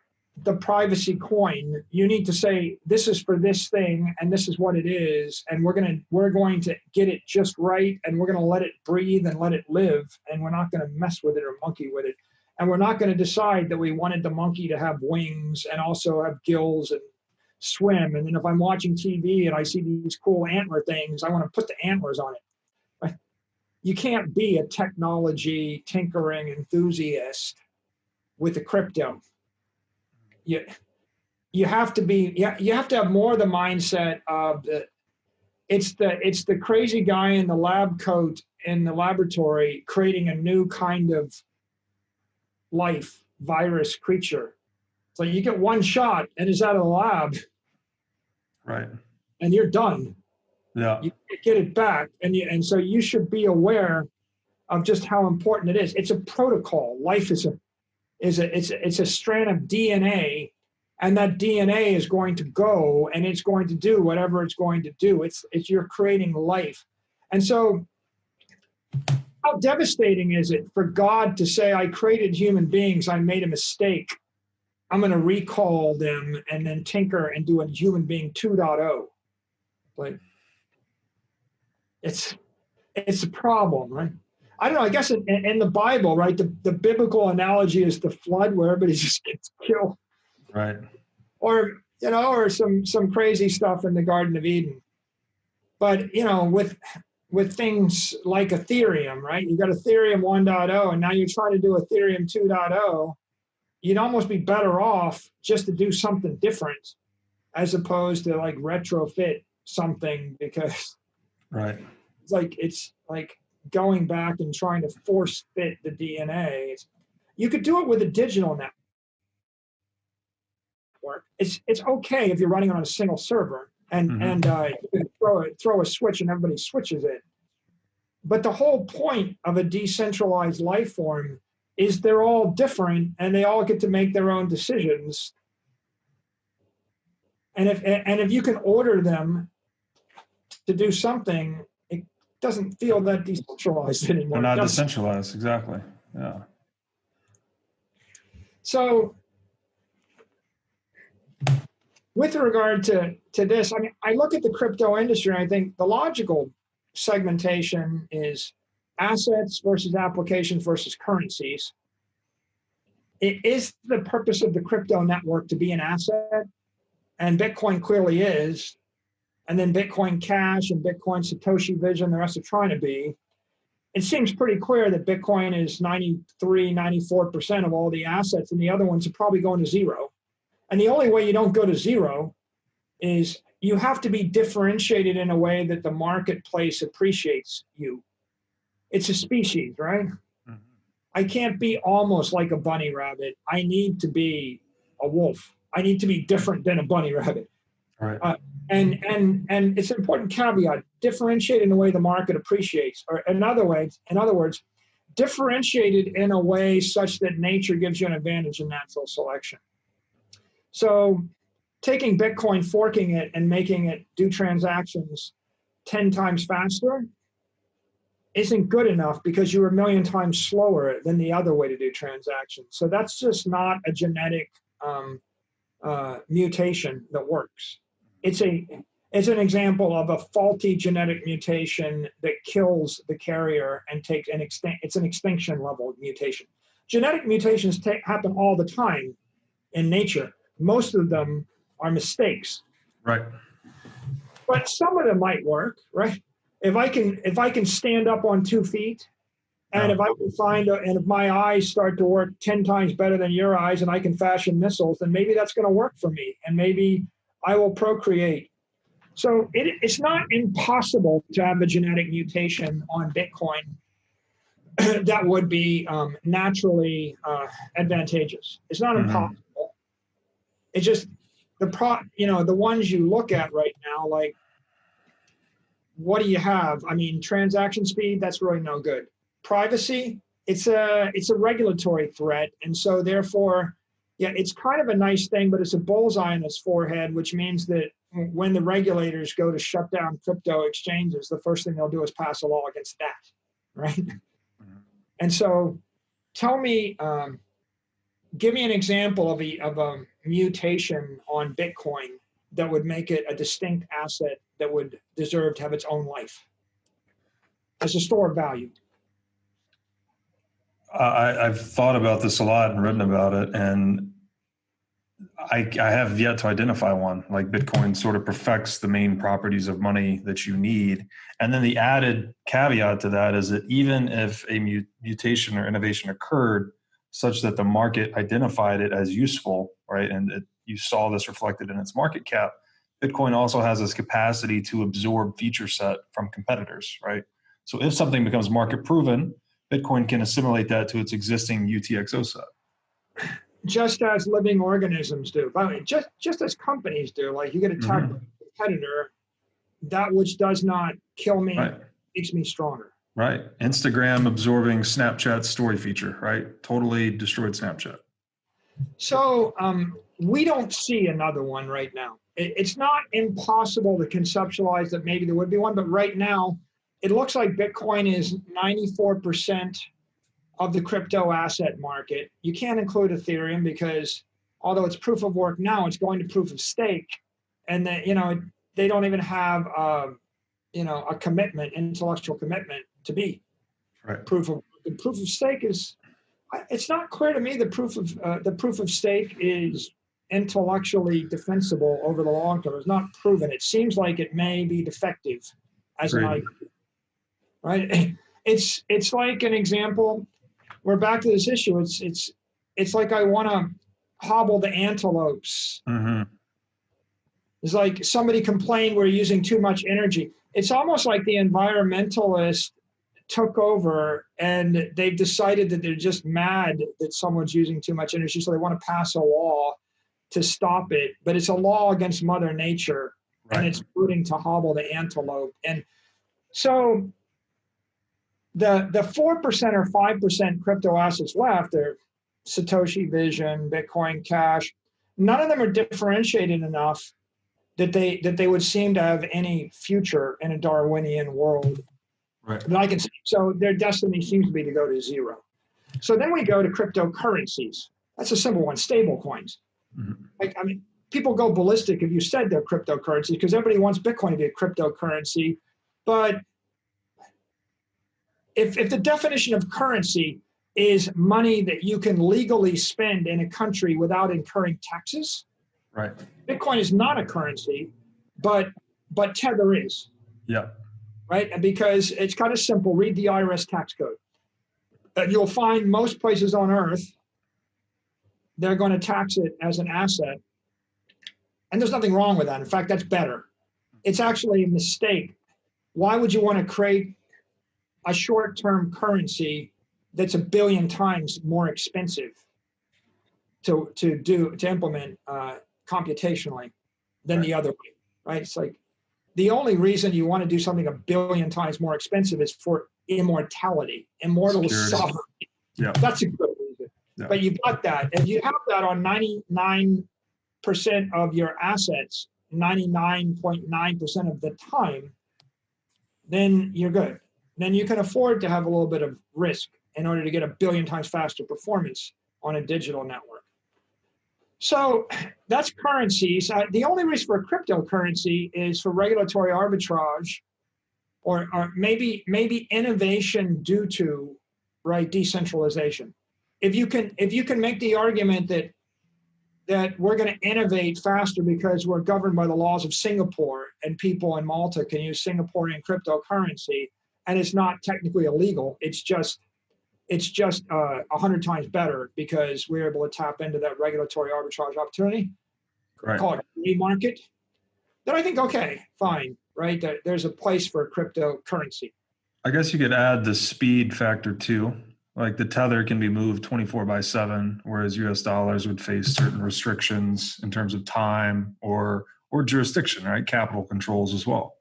the privacy coin, you need to say, this is for this thing, and this is what it is, and we're going to get it just right, and we're going to let it breathe and let it live, and we're not going to mess with it or monkey with it. And we're not going to decide that we wanted the monkey to have wings and also have gills and swim. And then if I'm watching TV and I see these cool antler things, I want to put the antlers on it. Right? You can't be a technology tinkering enthusiast with the crypto. You have to be. You have to have more the mindset of it's the crazy guy in the lab coat in the laboratory creating a new kind of life virus creature. So you get one shot and it's out of the lab, right? And you're done. Yeah, you get it back, and so you should be aware of just how important it is. It's a protocol. Life is a strand of DNA, and that DNA is going to go and it's going to do whatever it's going to do. It's you're creating life. And so how devastating is it for God to say, I created human beings, I made a mistake, I'm going to recall them and then tinker and do a human being 2.0. Like, it's a problem, right? I don't know, I guess in the Bible, right, the biblical analogy is the flood where everybody just gets killed. Right. Or, or some crazy stuff in the Garden of Eden. But, with things like Ethereum, right? You've got Ethereum 1.0, and now you're trying to do Ethereum 2.0. You'd almost be better off just to do something different as opposed to like retrofit something, because right. It's like going back and trying to force fit the DNA. You could do it with a digital network. It's okay if you're running on a single server and you can throw a switch and everybody switches it. But the whole point of a decentralized life form is they're all different and they all get to make their own decisions. And if you can order them to do something, it doesn't feel that decentralized anymore. They're not decentralized, exactly. Yeah. So with regard to this, I mean, I look at the crypto industry and I think the logical segmentation is assets versus applications versus currencies. It is the purpose of the crypto network to be an asset, and Bitcoin clearly is, and then Bitcoin Cash and Bitcoin Satoshi Vision, the rest are trying to be. It seems pretty clear that Bitcoin is 93, 94% of all the assets, and the other ones are probably going to zero. And the only way you don't go to zero is you have to be differentiated in a way that the marketplace appreciates you. It's a species, right? Mm-hmm. I can't be almost like a bunny rabbit. I need to be a wolf. I need to be different than a bunny rabbit. Right. And it's an important caveat: differentiate in a way the market appreciates, or in other words, differentiated in a way such that nature gives you an advantage in natural selection. So taking Bitcoin, forking it, and making it do transactions 10 times faster isn't good enough, because you're 1,000,000 times slower than the other way to do transactions. So that's just not a genetic mutation that works. It's an example of a faulty genetic mutation that kills the carrier and takes it's an extinction level mutation. Genetic mutations happen all the time in nature. Most of them are mistakes. Right. But some of them might work, right? If I can stand up on 2 feet, and if I can and if my eyes start to work 10 times better than your eyes, and I can fashion missiles, then maybe that's going to work for me, and maybe I will procreate. So it's not impossible to have a genetic mutation on Bitcoin that would be naturally advantageous. It's not impossible. It's just the ones you look at right now, like, what do you have? I mean, transaction speed, that's really no good. Privacy, it's a regulatory threat, and so therefore, yeah, it's kind of a nice thing, but it's a bullseye on its forehead, which means that when the regulators go to shut down crypto exchanges, the first thing they'll do is pass a law against that, right? Mm-hmm. And so, tell me, give me an example of a mutation on Bitcoin that would make it a distinct asset that would deserve to have its own life as a store of value. I've thought about this a lot and written about it, and I have yet to identify one. Like, Bitcoin sort of perfects the main properties of money that you need. And then the added caveat to that is that even if a mutation or innovation occurred such that the market identified it as useful, right, and you saw this reflected in its market cap, Bitcoin also has this capacity to absorb feature set from competitors, right? So if something becomes market proven, Bitcoin can assimilate that to its existing UTXO set. Just as living organisms do. I mean, just as companies do. Like, you get attacked by a competitor, that which does not kill me makes me stronger. Right. Instagram absorbing Snapchat's story feature, right? Totally destroyed Snapchat. So we don't see another one right now. It's not impossible to conceptualize that maybe there would be one, but right now it looks like Bitcoin is 94% of the crypto asset market. You can't include Ethereum because although it's proof of work now, it's going to proof of stake, and that they don't even have a commitment, intellectual commitment to be Right. proof of work. And proof of stake is. It's not clear to me that proof of stake is intellectually defensible over the long term. It's not proven. It seems like it may be defective as an idea, right? It's like an example. We're back to this issue. It's like I want to hobble the antelopes. Mm-hmm. It's like somebody complained we're using too much energy. It's almost like the environmentalists took over and they've decided that they're just mad that someone's using too much energy, so they want to pass a law to stop it, but it's a law against Mother Nature, and it's rooting to hobble the antelope. And so the 4% or 5% crypto assets left are Satoshi Vision, Bitcoin Cash. None of them are differentiated enough that they would seem to have any future in a Darwinian world. Right. That I can see. So their destiny seems to be to go to zero. So then we go to cryptocurrencies. That's a simple one, stable coins. Mm-hmm. People go ballistic if you said they're cryptocurrencies because everybody wants Bitcoin to be a cryptocurrency. But if the definition of currency is money that you can legally spend in a country without incurring taxes, right? Bitcoin is not a currency, but Tether is. Yeah. Right? And because it's kind of simple, read the IRS tax code. You'll find most places on earth, they're going to tax it as an asset. And there's nothing wrong with that. In fact, that's better. It's actually a mistake. Why would you want to create a short-term currency that's 1 billion times more expensive to implement computationally than the other way, right? It's like, the only reason you want to do something 1 billion times more expensive is for immortality, immortal sovereignty. Yeah. That's a good reason. Yeah. But you've got that. If you have that on 99% of your assets, 99.9% of the time, then you're good. Then you can afford to have a little bit of risk in order to get 1 billion times faster performance on a digital network. So that's currencies. The only reason for a cryptocurrency is for regulatory arbitrage, or maybe innovation due to decentralization. If you can make the argument that we're going to innovate faster because we're governed by the laws of Singapore and people in Malta can use Singaporean cryptocurrency and it's not technically illegal, it's just 100 times better because we're able to tap into that regulatory arbitrage opportunity. Right. Call it free market. Then I think, okay, fine, right? There's a place for cryptocurrency. I guess you could add the speed factor too. Like the tether can be moved 24/7, whereas US dollars would face certain restrictions in terms of time or jurisdiction, right? Capital controls as well.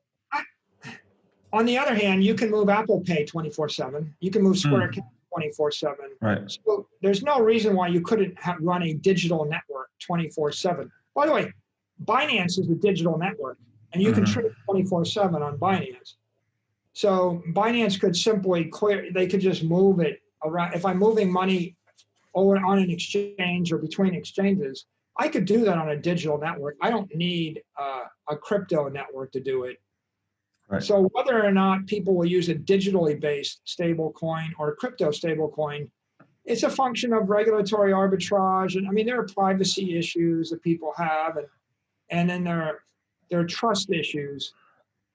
On the other hand, you can move Apple Pay 24/7. You can move Square Cash 24/7. Right. So there's no reason why you couldn't run a digital network 24/7. By the way, Binance is a digital network, and you can trade 24/7 on Binance. So Binance could simply they could just move it around. If I'm moving money over on an exchange or between exchanges, I could do that on a digital network. I don't need a crypto network to do it. Right. So whether or not people will use a digitally based stable coin or a crypto stable coin, it's a function of regulatory arbitrage. And I mean, there are privacy issues that people have, and then there are trust issues.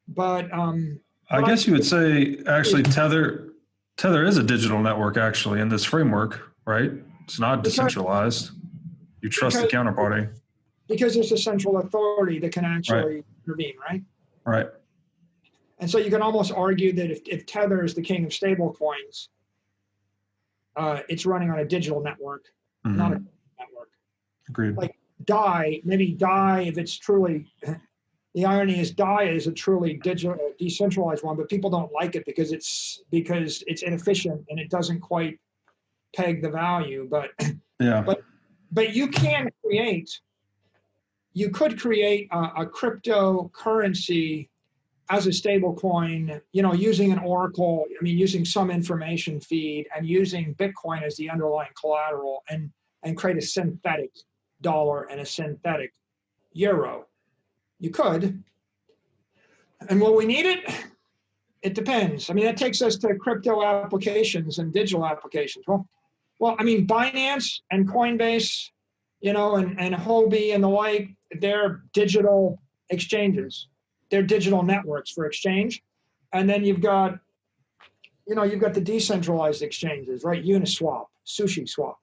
But I guess you would say actually Tether is a digital network actually in this framework, right? It's not decentralized. You trust the counterparty. Because there's a central authority that can actually intervene, right? Right. And so you can almost argue that if Tether is the king of stable coins, it's running on a digital network, not a network. Agreed. Like DAI, if it's truly, The irony is DAI is a truly digital, decentralized one, but people don't like it because it's inefficient and it doesn't quite peg the value. But Yeah. but you could create a cryptocurrency as a stable coin, using an oracle, using some information feed and using Bitcoin as the underlying collateral, and create a synthetic dollar and a synthetic euro. You could. And will we need it? It depends. That takes us to crypto applications and digital applications. Well, Binance and Coinbase, and Huobi and the like, they're digital exchanges. They're digital networks for exchange. And then you've got the decentralized exchanges, right? Uniswap, SushiSwap.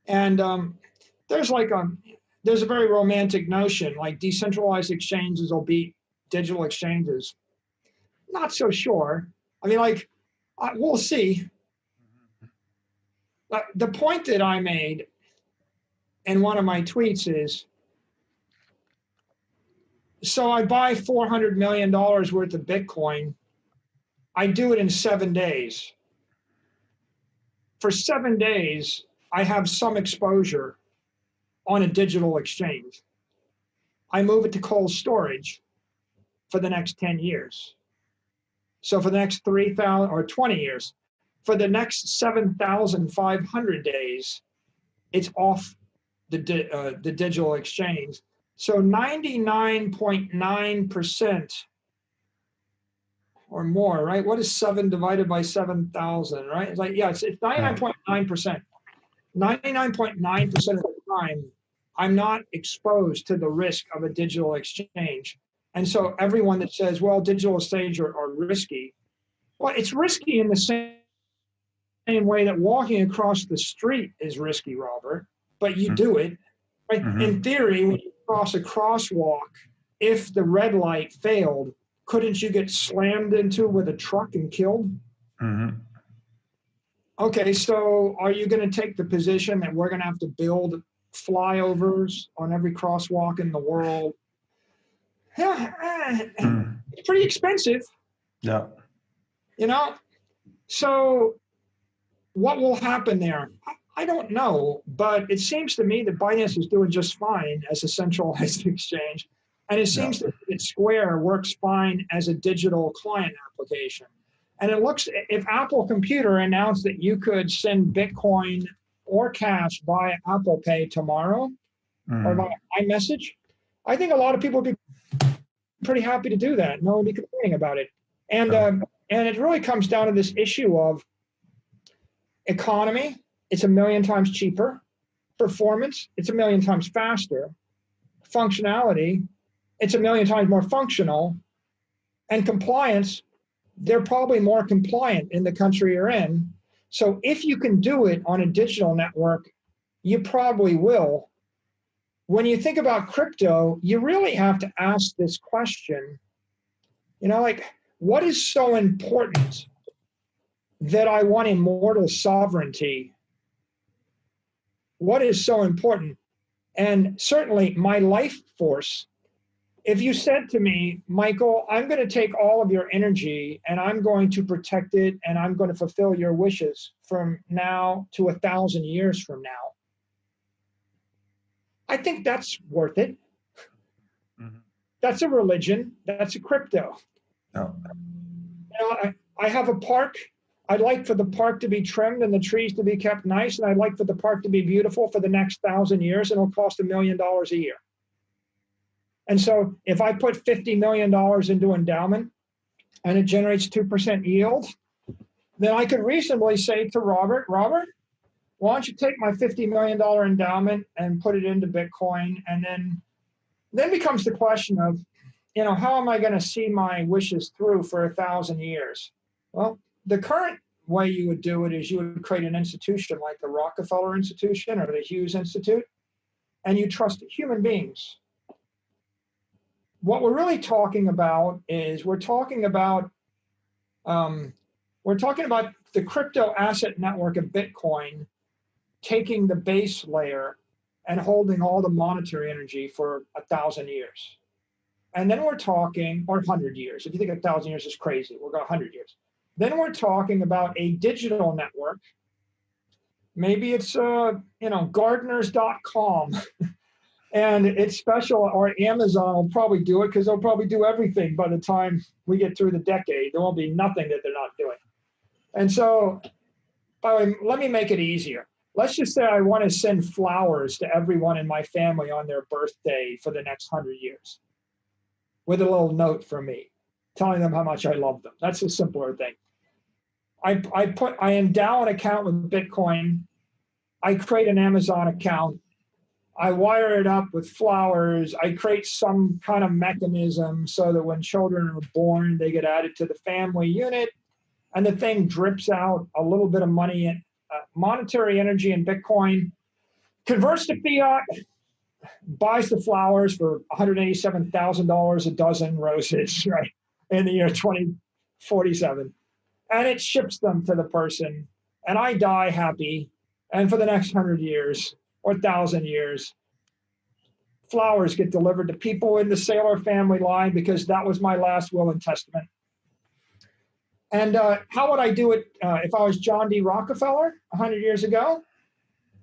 And there's a very romantic notion, like decentralized exchanges will beat digital exchanges. Not so sure. We'll see. But the point that I made in one of my tweets is, so I buy $400 million worth of Bitcoin. I do it in 7 days. For 7 days, I have some exposure on a digital exchange. I move it to cold storage for the next 10 years. So for the next 3,000 or 20 years, for the next 7,500 days, it's off the digital exchange. So 99.9% or more, right? What is 7 divided by 7,000, right? It's 99.9%. 99.9% of the time, I'm not exposed to the risk of a digital exchange. And so everyone that says, well, digital exchange are risky, well, it's risky in the same way that walking across the street is risky, Robert, but you do it. Right? Mm-hmm. In theory, when you cross a crosswalk, if the red light failed, couldn't you get slammed into with a truck and killed? Mm-hmm. Okay, so are you going to take the position that we're going to have to build flyovers on every crosswalk in the world? It's pretty expensive. Yeah. So what will happen there? I don't know, but it seems to me that Binance is doing just fine as a centralized exchange. And it seems to me that Square works fine as a digital client application. And it looks, if Apple Computer announced that you could send Bitcoin or cash via Apple Pay tomorrow or via iMessage, I think a lot of people would be pretty happy to do that. No one would be complaining about it. And it really comes down to this issue of economy. It's 1 million times cheaper. Performance, it's 1 million times faster. Functionality, it's 1 million times more functional. And compliance, they're probably more compliant in the country you're in. So if you can do it on a digital network, you probably will. When you think about crypto, you really have to ask this question, what is so important that I want immortal sovereignty? What is so important? And certainly my life force, if you said to me, Michael, I'm going to take all of your energy and I'm going to protect it and I'm going to fulfill your wishes from now to 1,000 years from now, I think that's worth it. Mm-hmm. That's a religion. That's a crypto. Oh. I have a park. I'd like for the park to be trimmed and the trees to be kept nice, and I'd like for the park to be beautiful for the next 1,000 years, and it'll cost $1 million a year. And so if I put $50 million into endowment and it generates 2% yield, then I could reasonably say to Robert, why don't you take my $50 million endowment and put it into Bitcoin? And then becomes the question of, how am I going to see my wishes through for 1,000 years? Well, the current way you would do it is you would create an institution like the Rockefeller Institution or the Hughes Institute, and you trust human beings. What we're really talking about is we're talking about the crypto asset network of Bitcoin taking the base layer and holding all the monetary energy for 1,000 years. And then we're talking, or 100 years. If you think 1,000 years is crazy, we're going 100 years. Then we're talking about a digital network. Maybe it's, gardeners.com. And it's special, or Amazon will probably do it because they'll probably do everything by the time we get through the decade. There won't be nothing that they're not doing. And so, by the way, let me make it easier. Let's just say I want to send flowers to everyone in my family on their birthday for the next 100 years with a little note from me telling them how much I love them. That's a simpler thing. I endow an account with Bitcoin. I create an Amazon account. I wire it up with flowers. I create some kind of mechanism so that when children are born, they get added to the family unit, and the thing drips out a little bit of money, monetary energy in Bitcoin, converts to fiat, buys the flowers for $187,000 a dozen roses, right, in the year 2047. And it ships them to the person, and I die happy. And for the next 100 years or 1,000 years, flowers get delivered to people in the Saylor family line because that was my last will and testament. And how would I do it if I was John D. Rockefeller 100 years ago?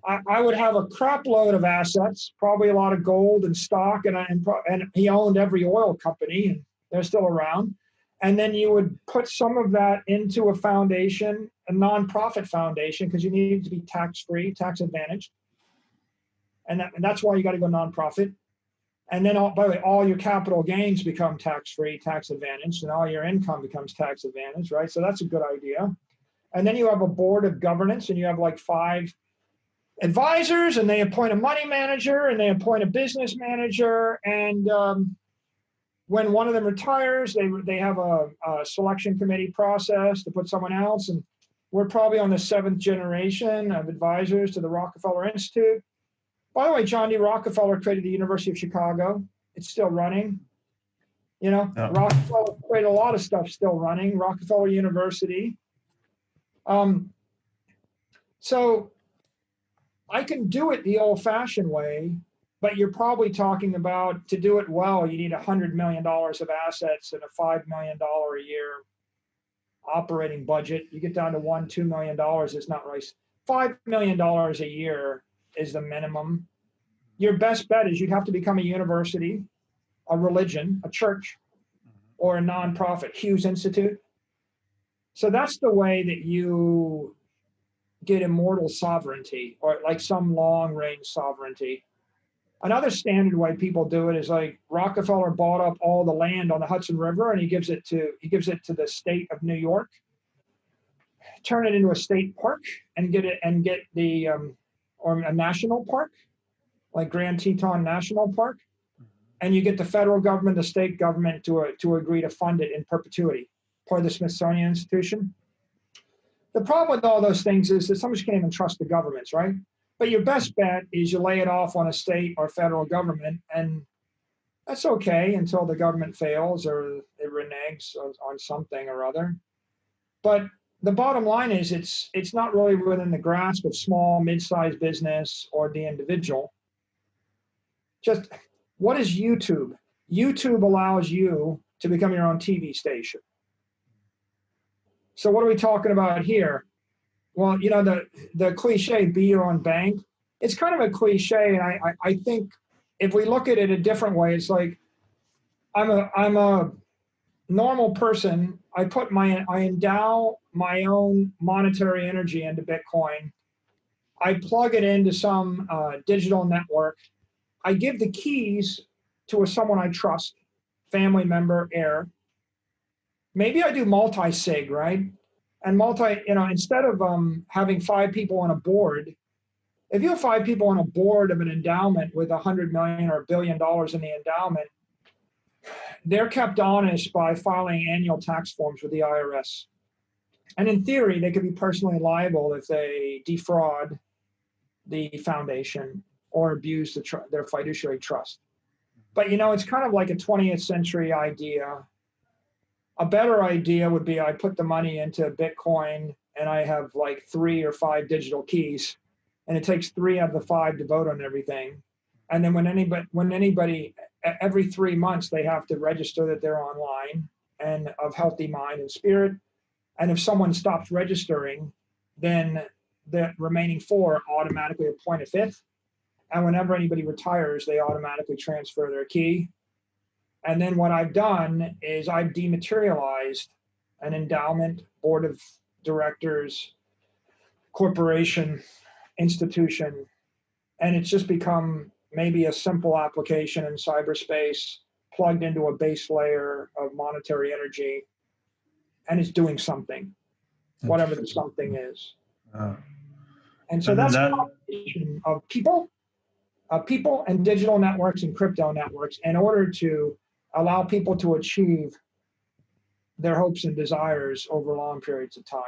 I would have a crap load of assets, probably a lot of gold and stock, and he owned every oil company, and they're still around. And then you would put some of that into a foundation, a nonprofit foundation, because you need to be tax-free, tax advantaged. And that's why you got to go nonprofit. And then, by the way, all your capital gains become tax-free, tax advantaged, and all your income becomes tax advantaged, right? So that's a good idea. And then you have a board of governance, and you have like 5 advisors, and they appoint a money manager, and they appoint a business manager. And when one of them retires, they have a selection committee process to put someone else. And we're probably on the 7th generation of advisors to the Rockefeller Institute. By the way, John D. Rockefeller created the University of Chicago. It's still running. Yeah. Rockefeller created a lot of stuff still running. Rockefeller University. So I can do it the old-fashioned way, but you're probably talking about, to do it well, you need $100 million of assets and a $5 million a year operating budget. You get down to $1-2 million, it's not right. $5 million a year is the minimum. Your best bet is you'd have to become a university, a religion, a church, or a nonprofit, Hughes Institute. So that's the way that you get immortal sovereignty, or like some long-range sovereignty. Another standard way people do it is like Rockefeller bought up all the land on the Hudson River, and he gives it to the state of New York, turn it into a state park, and get the or a national park, like Grand Teton National Park, and you get the federal government, the state government to agree to fund it in perpetuity, part of the Smithsonian Institution. The problem with all those things is that somebody can't even trust the governments, right? But your best bet is you lay it off on a state or federal government, and that's okay until the government fails or it reneges on something or other. But the bottom line is it's not really within the grasp of small, mid-sized business or the individual. Just, what is YouTube? YouTube allows you to become your own TV station. So what are we talking about here? Well, the cliche, be your own bank, it's kind of a cliche. And I think if we look at it a different way, it's like, I'm a normal person. I endow my own monetary energy into Bitcoin. I plug it into some digital network. I give the keys to someone I trust, family member, heir. Maybe I do multi-sig, right? And instead of having 5 people on a board, if you have 5 people on a board of an endowment with $100 million or $1 billion in the endowment, they're kept honest by filing annual tax forms with the IRS. And in theory, they could be personally liable if they defraud the foundation or abuse their fiduciary trust. But it's kind of like a 20th century idea. A better idea would be I put the money into Bitcoin and I have like 3 or 5 digital keys, and it takes 3 out of the 5 to vote on everything. And then when anybody every 3 months they have to register that they're online and of healthy mind and spirit. And if someone stops registering, then the remaining 4 automatically appoint a 5th. And whenever anybody retires, they automatically transfer their key. And then what I've done is I've dematerialized an endowment, board of directors, corporation, institution, and it's just become maybe a simple application in cyberspace plugged into a base layer of monetary energy, and it's doing something, whatever the something is. And so that's a combination of people and digital networks and crypto networks in order to allow people to achieve their hopes and desires over long periods of time.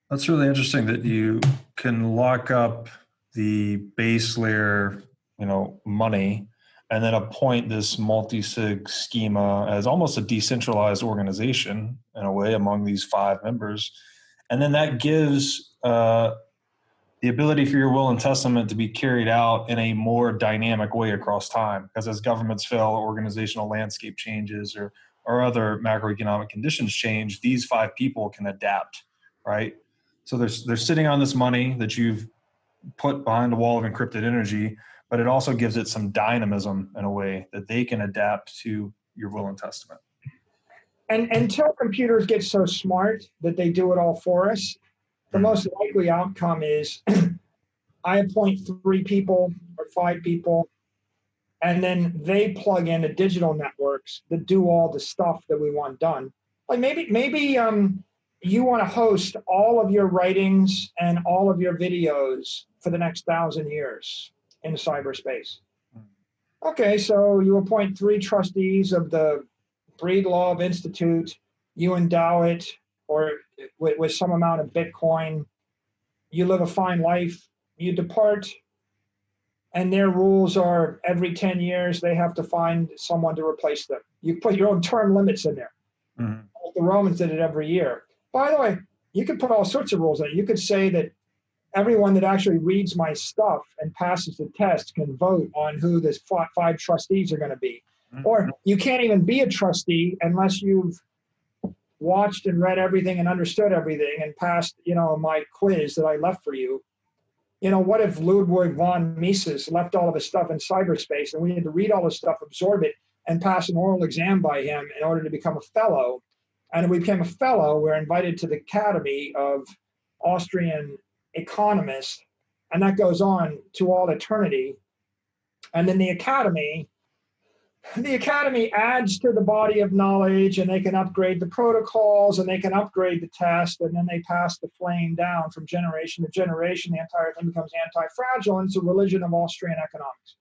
That's really interesting that you can lock up the base layer, money, and then appoint this multi-sig schema as almost a decentralized organization in a way among these 5 members. And then that gives the ability for your will and testament to be carried out in a more dynamic way across time. Because as governments fail, organizational landscape changes, or other macroeconomic conditions change, these 5 people can adapt, right? So they're sitting on this money that you've put behind the wall of encrypted energy, but it also gives it some dynamism in a way that they can adapt to your will and testament. And until computers get so smart that they do it all for us, the most likely outcome is I appoint 3 people or 5 people, and then they plug into digital networks that do all the stuff that we want done. Like maybe you want to host all of your writings and all of your videos for the next 1,000 years in cyberspace. Okay, so you appoint 3 trustees of the Breedlove Institute, you endow it or with some amount of Bitcoin, you live a fine life, you depart, and their rules are every 10 years they have to find someone to replace them. You put your own term limits in there. Mm-hmm. The Romans did it every year. By the way, you could put all sorts of rules in it. You could say that everyone that actually reads my stuff and passes the test can vote on who the 5 trustees are going to be. Mm-hmm. Or you can't even be a trustee unless you've watched and read everything and understood everything and passed, my quiz that I left for you. What if Ludwig von Mises left all of his stuff in cyberspace and we had to read all his stuff, absorb it, and pass an oral exam by him in order to become a fellow? And if we became a fellow, we're invited to the Academy of Austrian Economists, and that goes on to all eternity. And then the Academy adds to the body of knowledge, and they can upgrade the protocols and they can upgrade the test, and then they pass the flame down from generation to generation. The entire thing becomes anti-fragile, and it's a religion of Austrian economics.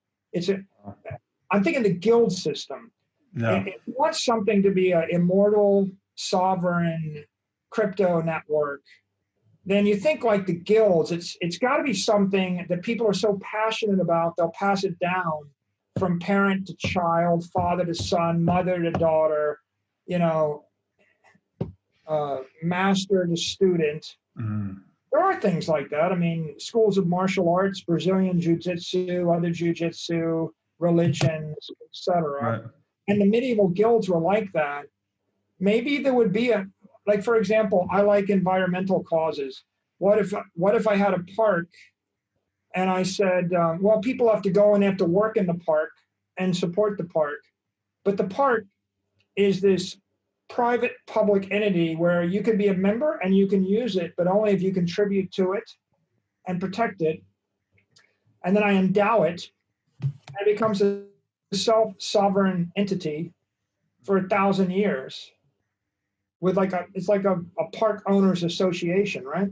I'm thinking the guild system. Yeah. If you want something to be an immortal, sovereign crypto network, then you think like the guilds. It's got to be something that people are so passionate about, they'll pass it down from parent to child, father to son, mother to daughter, master to student. Mm-hmm. There are things like that. I mean, schools of martial arts, Brazilian jiu-jitsu, other jiu-jitsu, religions, etc. Right. And the medieval guilds were like that. Maybe there would be like, for example, I like environmental causes. What if I had a park and I said, well, people have to go and they have to work in the park and support the park. But the park is this private public entity where you can be a member and you can use it, but only if you contribute to it and protect it. And then I endow it, and it becomes a self-sovereign entity for 1,000 years. It's like a park owners association, right?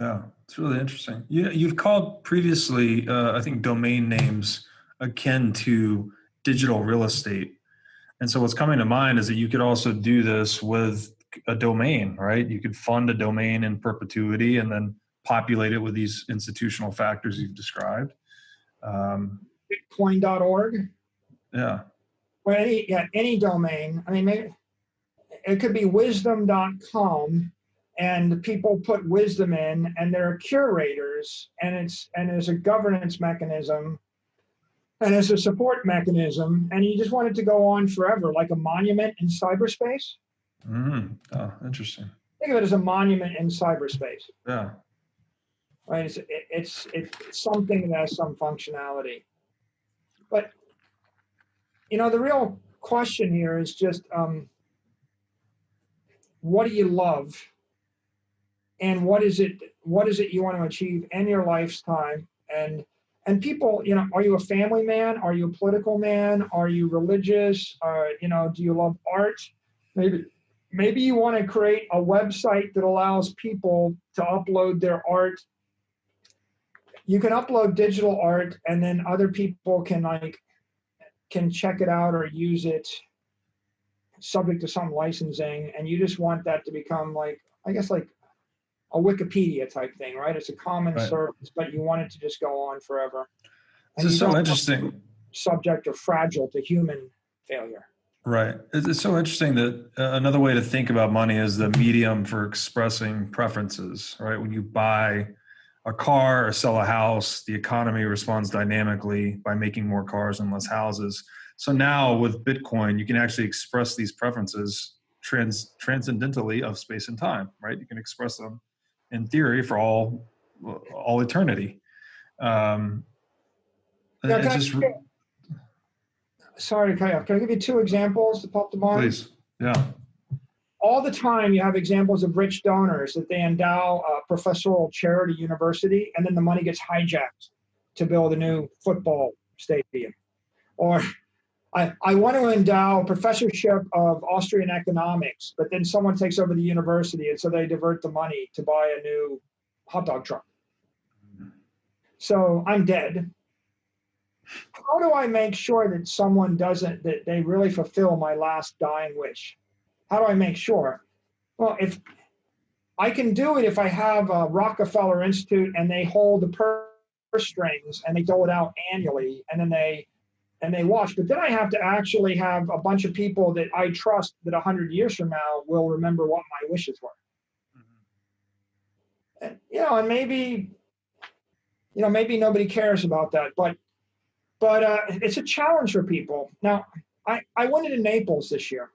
Yeah, it's really interesting. You've called previously, I think, domain names akin to digital real estate. And so what's coming to mind is that you could also do this with a domain, right? You could fund a domain in perpetuity and then populate it with these institutional factors you've described. Bitcoin.org. Yeah. Well, any domain. I mean, maybe it could be wisdom.com. And people put wisdom in, and there are curators, and there's a governance mechanism. and as a support mechanism, and you just want it to go on forever, like a monument in cyberspace. Oh, interesting. Think of it as a monument in cyberspace. Yeah. Right? It's something that has some functionality. But, you know, the real question here is just, what do you love? And what is it you want to achieve in your lifetime? And people, you know, are you a family man? Are you a political man? Are you religious? You know, do you love art? Maybe you want to create a website that allows people to upload their art. You can upload digital art, and then other people can check it out or use it, subject to some licensing. And you just want that to become like, I guess, like a Wikipedia type thing, right? It's a common service, but you want it to just go on forever. This is so interesting. Subject or fragile to human failure. Right. It's so interesting that another way to think about money is the medium for expressing preferences, right? When you buy a car or sell a house, the economy responds dynamically by making more cars and less houses. So now with Bitcoin, you can actually express these preferences transcendentally of space and time, right? You can express them in theory for all eternity. Sorry to cut you off. Can I give you two examples to pop to mind? Please. Yeah. All the time you have examples of rich donors that they endow a professorial chair at a university, and then the money gets hijacked to build a new football stadium. Or I want to endow a professorship of Austrian economics, but then someone takes over the university, and so they divert the money to buy a new hot dog truck. So I'm dead. How do I make sure that someone doesn't, that they really fulfill my last dying wish? How do I make sure? Well, if I can do it, if I have a Rockefeller Institute and they hold the purse strings and they dole it out annually, and then they watch. But then I have to actually have a bunch of people that I trust that 100 years from now will remember what my wishes were. And, you know, and maybe nobody cares about that, but it's a challenge for people. Now, I went into Naples this year,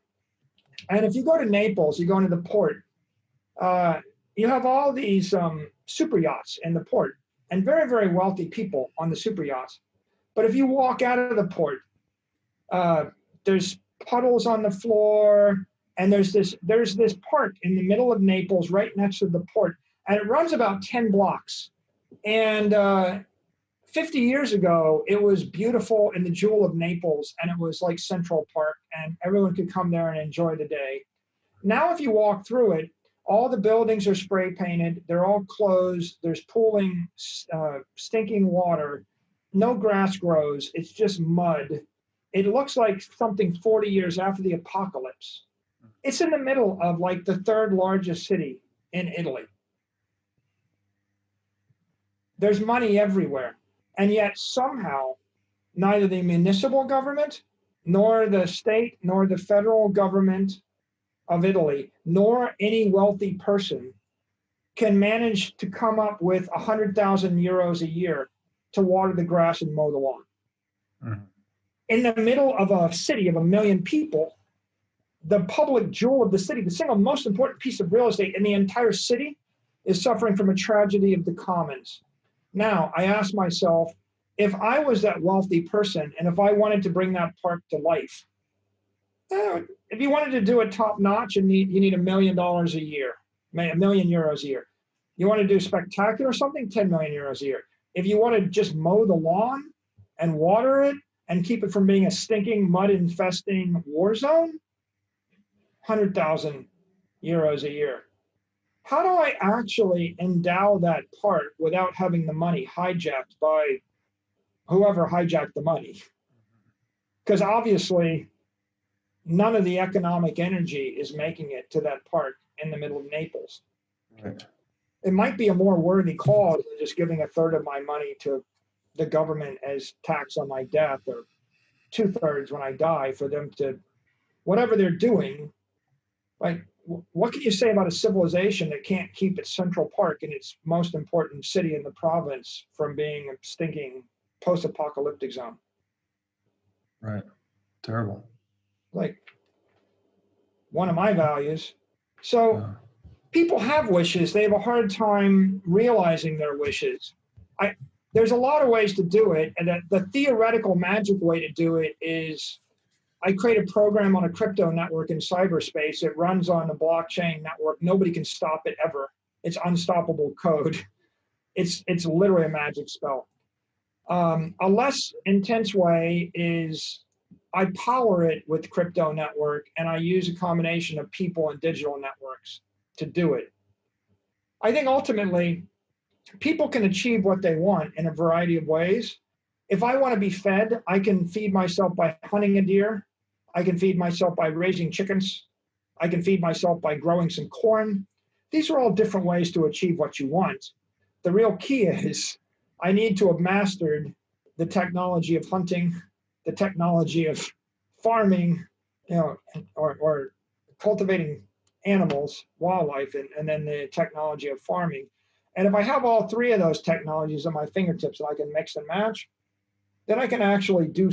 and if you go to Naples, you go into the port, you have all these super yachts in the port, and very, very wealthy people on the super yachts. But if you walk out of the port, there's puddles on the floor, and there's this park in the middle of Naples, right next to the port, and it runs about 10 blocks. And 50 years ago, it was beautiful in the jewel of Naples, and it was like Central Park, and everyone could come there and enjoy the day. Now, if you walk through it, all the buildings are spray painted. They're all closed. There's pooling, stinking water. No grass grows. It's just mud. It looks like something 40 years after the apocalypse. It's in the middle of like the third largest city in Italy. There's money everywhere. And yet somehow neither the municipal government, nor the state, nor the federal government of Italy, nor any wealthy person can manage to come up with 100,000 euros a year to water the grass and mow the lawn. Mm-hmm. In the middle of a city of 1 million people, the public jewel of the city, the single most important piece of real estate in the entire city, is suffering from a tragedy of the commons. Now, I ask myself, if I was that wealthy person and if I wanted to bring that park to life, if you wanted to do it top notch, you need $1 million a year, €1 million a year. You want to do spectacular something, 10 million euros a year. If you want to just mow the lawn and water it and keep it from being a stinking, mud-infesting war zone, 100,000 euros a year. How do I actually endow that park without having the money hijacked by whoever hijacked the money? Because obviously, none of the economic energy is making it to that park in the middle of Naples. Right. It might be a more worthy cause than just giving a third of my money to the government as tax on my death, or 2/3 when I die, for them to, whatever they're doing. Like, what can you say about a civilization that can't keep its Central Park in its most important city in the province from being a stinking post-apocalyptic zone? Right. Terrible. Like one of my values. So Yeah. people have wishes. They have a hard time realizing their wishes. There's a lot of ways to do it. And the theoretical magic way to do it is I create a program on a crypto network in cyberspace. It runs on a blockchain network. Nobody can stop it ever. It's unstoppable code. It's literally a magic spell. A less intense way is I power it with crypto network, and I use a combination of people and digital networks to do it. I think ultimately people can achieve what they want in a variety of ways. If I want to be fed, I can feed myself by hunting a deer. I can feed myself by raising chickens. I can feed myself by growing some corn. These are all different ways to achieve what you want. The real key is I need to have mastered the technology of hunting, the technology of farming, or cultivating animals, wildlife, and then the technology of farming. And if I have all three of those technologies at my fingertips and I can mix and match, then I can actually do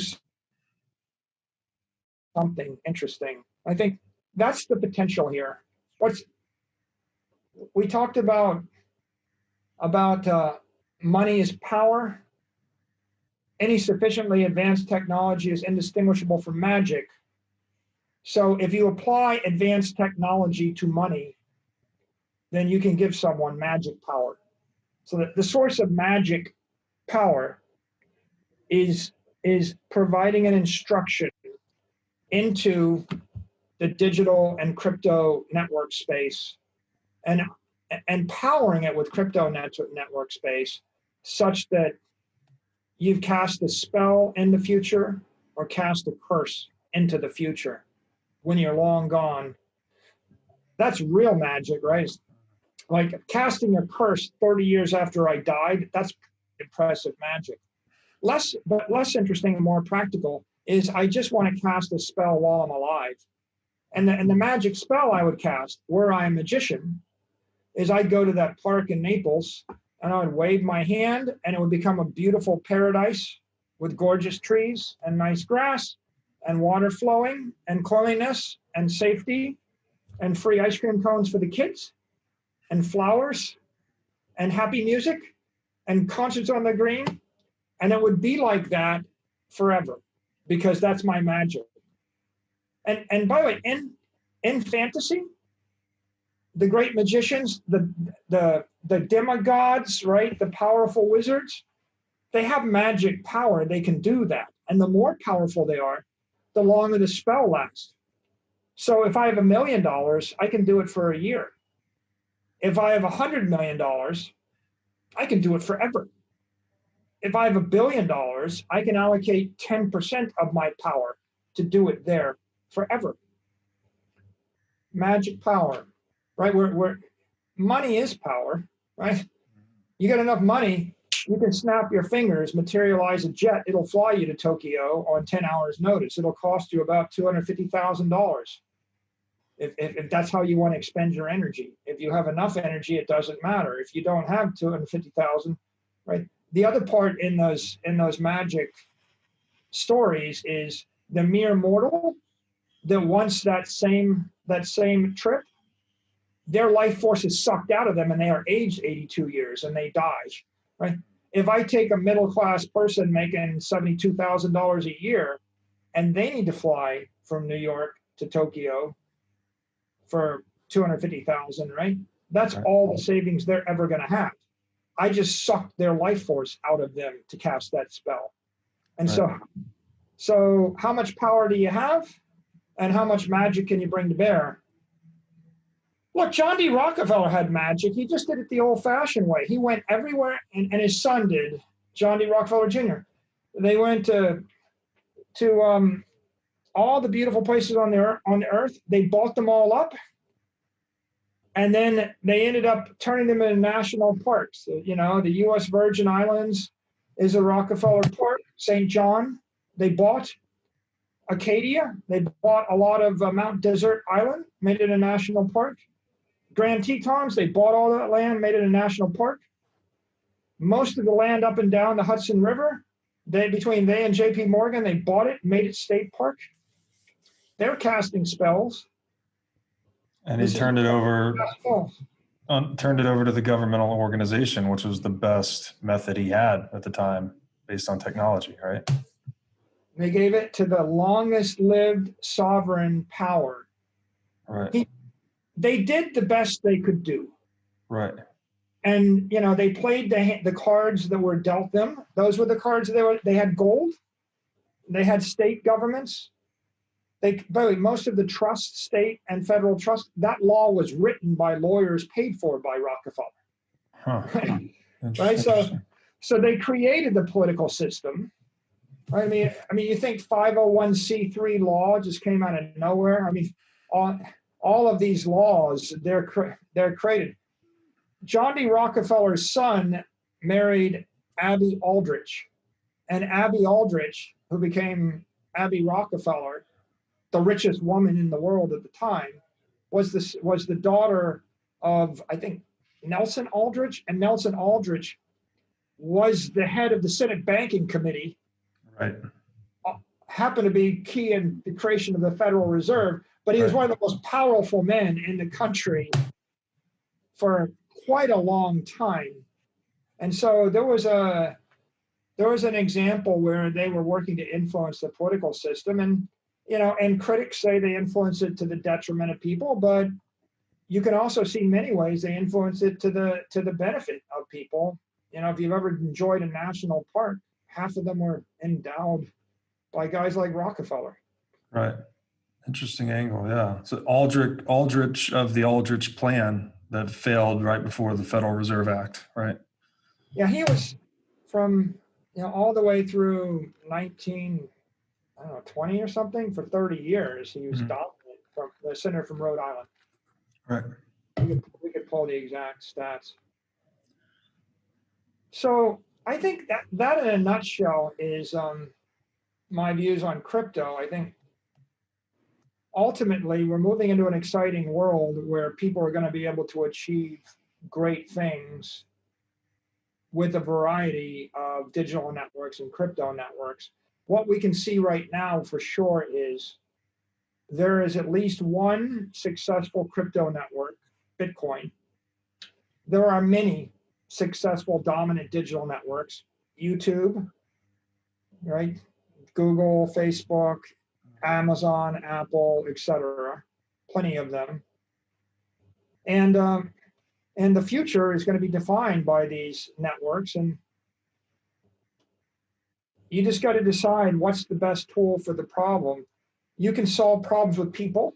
something interesting. I think that's the potential here. We talked about money is power. Any sufficiently advanced technology is indistinguishable from magic. So if you apply advanced technology to money, then you can give someone magic power. So that the source of magic power is providing an instruction into the digital and crypto network space and powering it with crypto network space such that you've cast a spell in the future or cast a curse into the future when you're long gone. That's real magic, right? It's like casting a curse 30 years after I died, that's impressive magic. Less interesting and more practical is I just want to cast a spell while I'm alive. And the magic spell I would cast, were I a magician, is I'd go to that park in Naples and I would wave my hand and it would become a beautiful paradise with gorgeous trees and nice grass and water flowing and cleanliness and safety and free ice cream cones for the kids and flowers and happy music and concerts on the green. And it would be like that forever because that's my magic. And by the way, in fantasy, the great magicians, the demigods, right? The powerful wizards, they have magic power. They can do that. And the more powerful they are, the longer the spell lasts. So if I have $1 million, I can do it for a year. If I have $100 million, I can do it forever. If I have $1 billion, I can allocate 10% of my power to do it there forever. Magic power, right? Where money is power, right? You get enough money, you can snap your fingers, materialize a jet. It'll fly you to Tokyo on 10 hours notice. It'll cost you about $250,000. If that's how you want to expend your energy. If you have enough energy, it doesn't matter. If you don't have 250,000, right? The other part in those magic stories is the mere mortal that wants that same trip, their life force is sucked out of them and they are aged 82 years and they die, right? If I take a middle-class person making $72,000 a year and they need to fly from New York to Tokyo for 250,000, right? That's all the savings they're ever going to have. I just sucked their life force out of them to cast that spell. And so how much power do you have and how much magic can you bring to bear? Look, John D. Rockefeller had magic. He just did it the old-fashioned way. He went everywhere, and his son did, John D. Rockefeller Jr. They went to all the beautiful places on the earth. They bought them all up, and then they ended up turning them into national parks. You know, the U.S. Virgin Islands is a Rockefeller Park. St. John, they bought. Acadia, they bought a lot of Mount Desert Island, made it a national park. Grand Tetons, they bought all that land, made it a national park. Most of the land up and down the Hudson River, Between they and J.P. Morgan, they bought it, made it state park. They're casting spells. And he turned it over to the governmental organization, which was the best method he had at the time based on technology, right? They gave it to the longest lived sovereign power. Right. They did the best they could do. Right. And, they played the cards that were dealt them. Those were the cards they had gold. They had state governments. By the way, most of the trust, state and federal trust, that law was written by lawyers paid for by Rockefeller. Huh. Right. So they created the political system. I mean, you think 501c3 law just came out of nowhere? I mean, all of these laws, they're created. John D. Rockefeller's son married Abby Aldrich, and Abby Aldrich, who became Abby Rockefeller, the richest woman in the world at the time, was the daughter of, I think, Nelson Aldrich, and Nelson Aldrich was the head of the Senate Banking Committee. Right. Happened to be key in the creation of the Federal Reserve, but he was one of the most powerful men in the country for quite a long time. And so there was an example where they were working to influence the political system, and and critics say they influence it to the detriment of people, but you can also see many ways they influence it to the benefit of people. If you've ever enjoyed a national park, half of them were endowed by guys like Rockefeller. Right. Interesting angle. Yeah. So Aldrich of the Aldrich plan that failed right before the Federal Reserve Act, right? Yeah, he was from all the way through 1920 or something. For 30 years, he was dominant from the senator from Rhode Island. Right. We could pull the exact stats. So I think that in a nutshell is my views on crypto. I think ultimately we're moving into an exciting world where people are going to be able to achieve great things with a variety of digital networks and crypto networks. What we can see right now for sure is there is at least one successful crypto network, Bitcoin. There are many successful dominant digital networks, YouTube, right? Google, Facebook, Amazon, Apple, etc. Plenty of them. And the future is going to be defined by these networks, and you just got to decide what's the best tool for the problem. You can solve problems with people.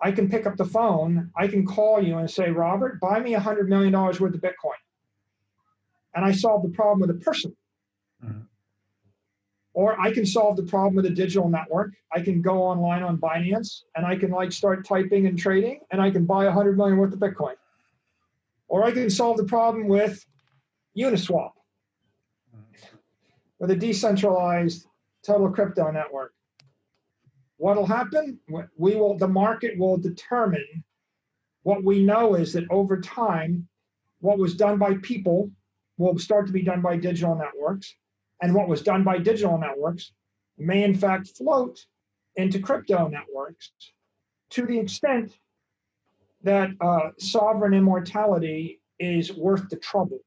I can pick up the phone, I can call you and say, Robert, buy me $100 million worth of Bitcoin. And I solve the problem with a person. Mm-hmm. Or I can solve the problem with a digital network. I can go online on Binance and I can start typing and trading, and I can buy $100 million worth of Bitcoin. Or I can solve the problem with Uniswap, with a decentralized total crypto network. What'll happen? The market will determine. What we know is that over time, what was done by people will start to be done by digital networks, and what was done by digital networks may in fact float into crypto networks to the extent that sovereign immortality is worth the trouble.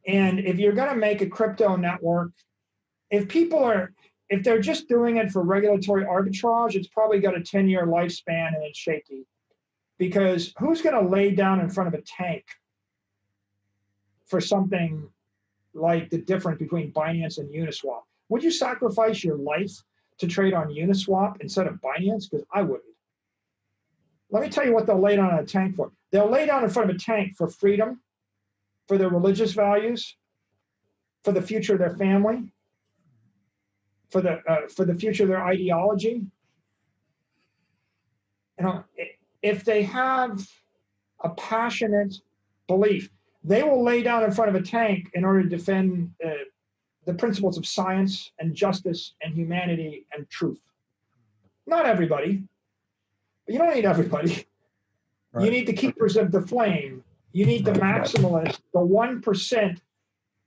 And if you're going to make a crypto network, if they're just doing it for regulatory arbitrage, it's probably got a 10-year lifespan and it's shaky. Because who's going to lay down in front of a tank for something like the difference between Binance and Uniswap? Would you sacrifice your life to trade on Uniswap instead of Binance? Because I wouldn't. Let me tell you what they'll lay down in a tank for. They'll lay down in front of a tank for freedom, for their religious values, for the future of their family, for the future of their ideology. If they have a passionate belief, they will lay down in front of a tank in order to defend the principles of science and justice and humanity and truth. Not everybody, but you don't need everybody. Right. You need the keepers of the flame. You need the maximalists, the 1%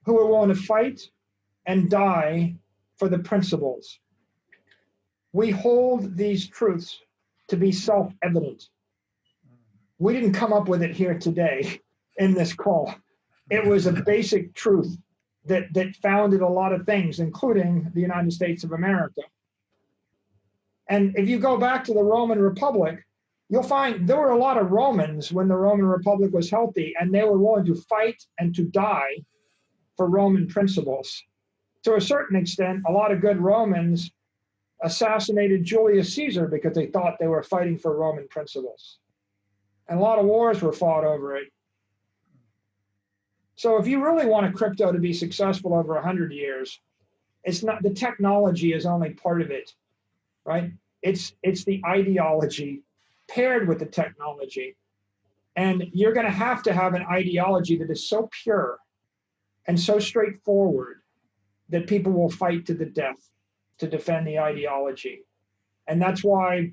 who are willing to fight and die for the principles. We hold these truths to be self-evident. We didn't come up with it here today in this call. It was a basic truth that founded a lot of things, including the United States of America. And if you go back to the Roman Republic, you'll find there were a lot of Romans when the Roman Republic was healthy, and they were willing to fight and to die for Roman principles. To a certain extent, a lot of good Romans assassinated Julius Caesar because they thought they were fighting for Roman principles. And a lot of wars were fought over it. So if you really want a crypto to be successful over 100 years, it's not, the technology is only part of it, right? It's the ideology paired with the technology. And you're going to have an ideology that is so pure and so straightforward that people will fight to the death to defend the ideology. And that's why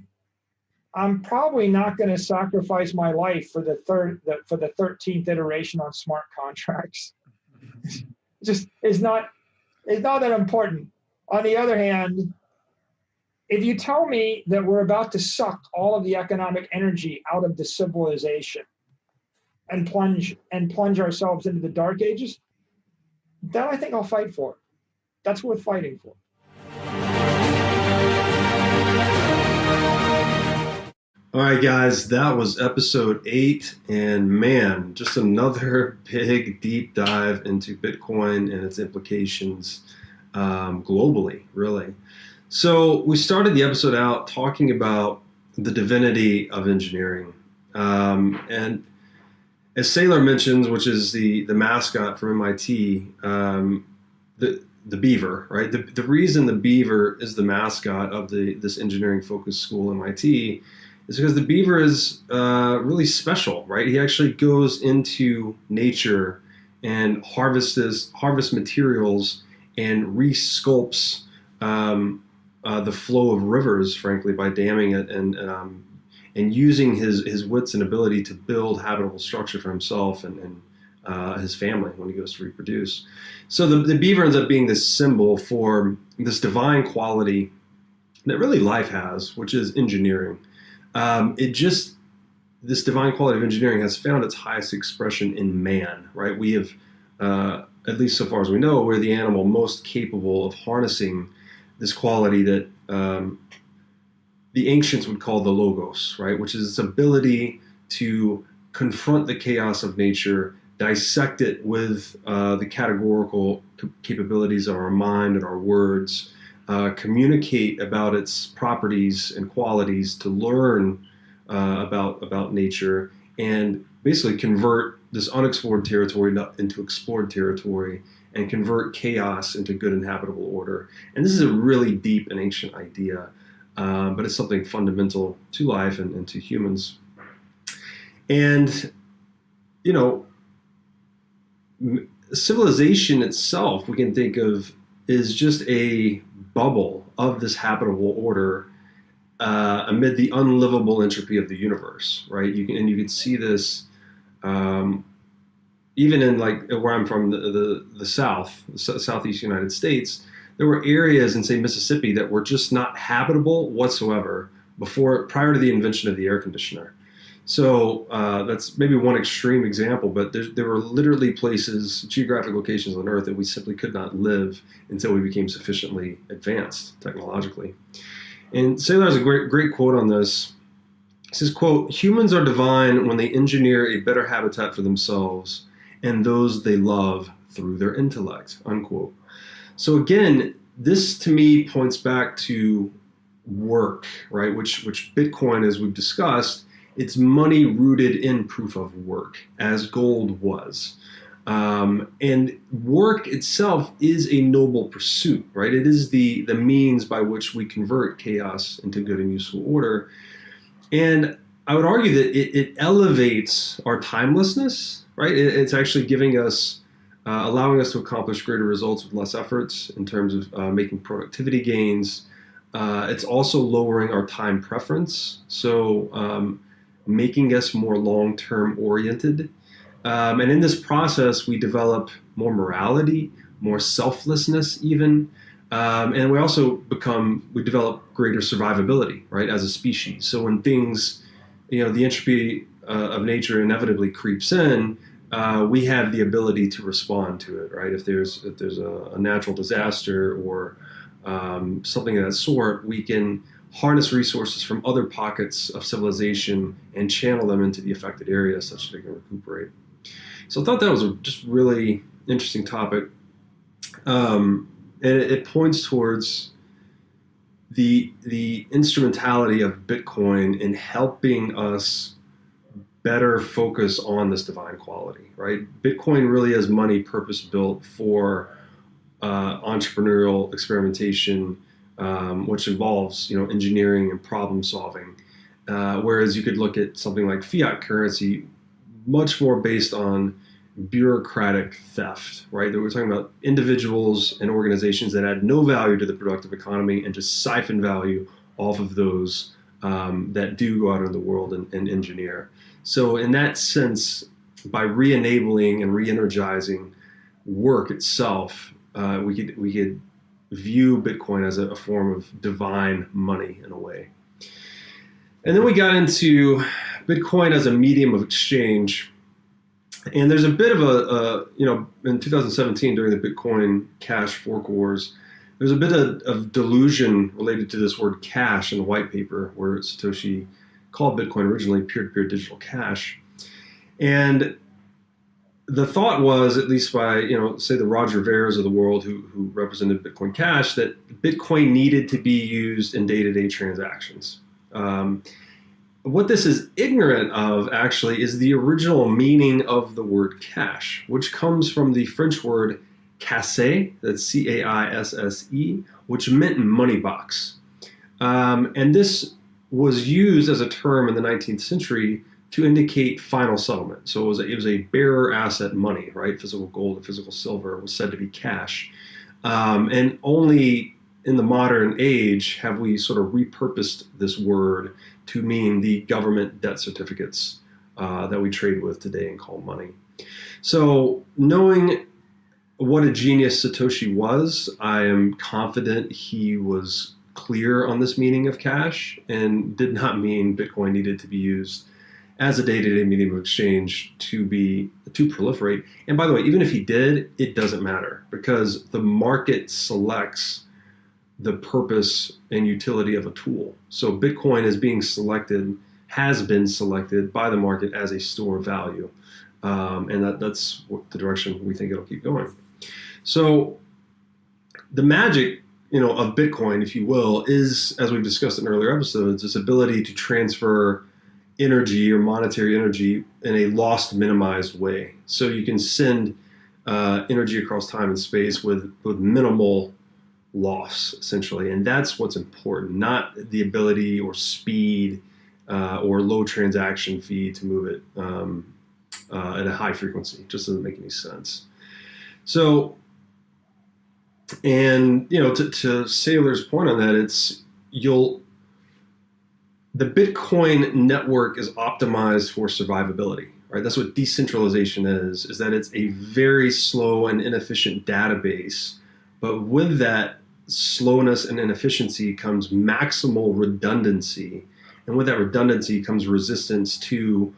I'm probably not going to sacrifice my life for the 13th iteration on smart contracts. Just it's not that important. On the other hand, if you tell me that we're about to suck all of the economic energy out of the civilization and plunge ourselves into the dark ages, that I think I'll fight for. That's worth fighting for. All right, guys, that was episode 8, and man, just another big deep dive into Bitcoin and its implications globally, really. So we started the episode out talking about the divinity of engineering, and as Saylor mentions, which is the mascot from MIT, the beaver, right? The reason the beaver is the mascot of this engineering-focused school, MIT, is because the beaver is really special, right? He actually goes into nature and harvests materials and re-sculpts the flow of rivers, frankly, by damming it and using his wits and ability to build habitable structure for himself and his family when he goes to reproduce. So the beaver ends up being this symbol for this divine quality that really life has, which is engineering. This divine quality of engineering has found its highest expression in man, right? We have, at least so far as we know, we're the animal most capable of harnessing this quality that the ancients would call the logos, right? Which is its ability to confront the chaos of nature, dissect it with the categorical capabilities of our mind and our words, communicate about its properties and qualities, to learn about nature, and basically convert this unexplored territory into explored territory, and convert chaos into good and habitable order. And this is a really deep and ancient idea, but it's something fundamental to life and to humans. And, you know, civilization itself, we can think of, is just a bubble of this habitable order amid the unlivable entropy of the universe, right? You can see this even in, like, where I'm from, the southeast United States. There were areas in, say, Mississippi that were just not habitable whatsoever prior to the invention of the air conditioner. So that's maybe one extreme example, but there were literally places, geographic locations on Earth, that we simply could not live until we became sufficiently advanced technologically. And Saylor has a great quote on this. He says, quote, "Humans are divine when they engineer a better habitat for themselves and those they love through their intellect," unquote. So again, this to me points back to work, right? Which Bitcoin, as we've discussed, it's money rooted in proof of work, as gold was. And work itself is a noble pursuit, right? It is the means by which we convert chaos into good and useful order. And I would argue that it elevates our timelessness, right? It's actually giving us, allowing us to accomplish greater results with less efforts in terms of making productivity gains. It's also lowering our time preference, so making us more long-term oriented. And in this process, we develop more morality, more selflessness even. And we develop greater survivability, right, as a species. So when things, the entropy of nature inevitably creeps in, we have the ability to respond to it, right? If there's a natural disaster or something of that sort, we can harness resources from other pockets of civilization and channel them into the affected area such that they can recuperate. So I thought that was a just really interesting topic. And it points towards the instrumentality of Bitcoin in helping us better focus on this divine quality, right? Bitcoin really is money purpose-built for entrepreneurial experimentation, which involves, engineering and problem solving. Whereas you could look at something like fiat currency, much more based on bureaucratic theft, right? That we're talking about individuals and organizations that add no value to the productive economy and just siphon value off of those that do go out into the world and engineer. So in that sense, by re-enabling and re-energizing work itself, we could view Bitcoin as a form of divine money in a way. And then we got into Bitcoin as a medium of exchange. And there's a bit of in 2017 during the Bitcoin Cash fork wars, there's a bit of delusion related to this word cash in the white paper, where Satoshi called Bitcoin originally peer-to-peer digital cash. And the thought was, at least by, say the Roger Veres of the world who represented Bitcoin Cash, that Bitcoin needed to be used in day-to-day transactions. What this is ignorant of, actually, is the original meaning of the word cash, which comes from the French word caisse, that's C-A-I-S-S-E, which meant money box. And this was used as a term in the 19th century to indicate final settlement. So it was a bearer asset money, right? Physical gold and physical silver was said to be cash. And only in the modern age have we sort of repurposed this word to mean the government debt certificates that we trade with today and call money. So knowing what a genius Satoshi was, I am confident he was clear on this meaning of cash and did not mean Bitcoin needed to be used as a day-to-day medium of exchange to proliferate. And by the way, even if he did, it doesn't matter, because the market selects the purpose and utility of a tool. So Bitcoin has been selected by the market as a store of value. And that's the direction we think it'll keep going. So the magic, of Bitcoin, if you will, is, as we've discussed in earlier episodes, this ability to transfer energy or monetary energy in a lost minimized way. So you can send energy across time and space with minimal loss, essentially. And that's what's important, not the ability or speed or low transaction fee to move it at a high frequency. It just doesn't make any sense. So, and to Saylor's point on that, the Bitcoin network is optimized for survivability, right? That's what decentralization is that it's a very slow and inefficient database. But with that slowness and inefficiency comes maximal redundancy. And with that redundancy comes resistance to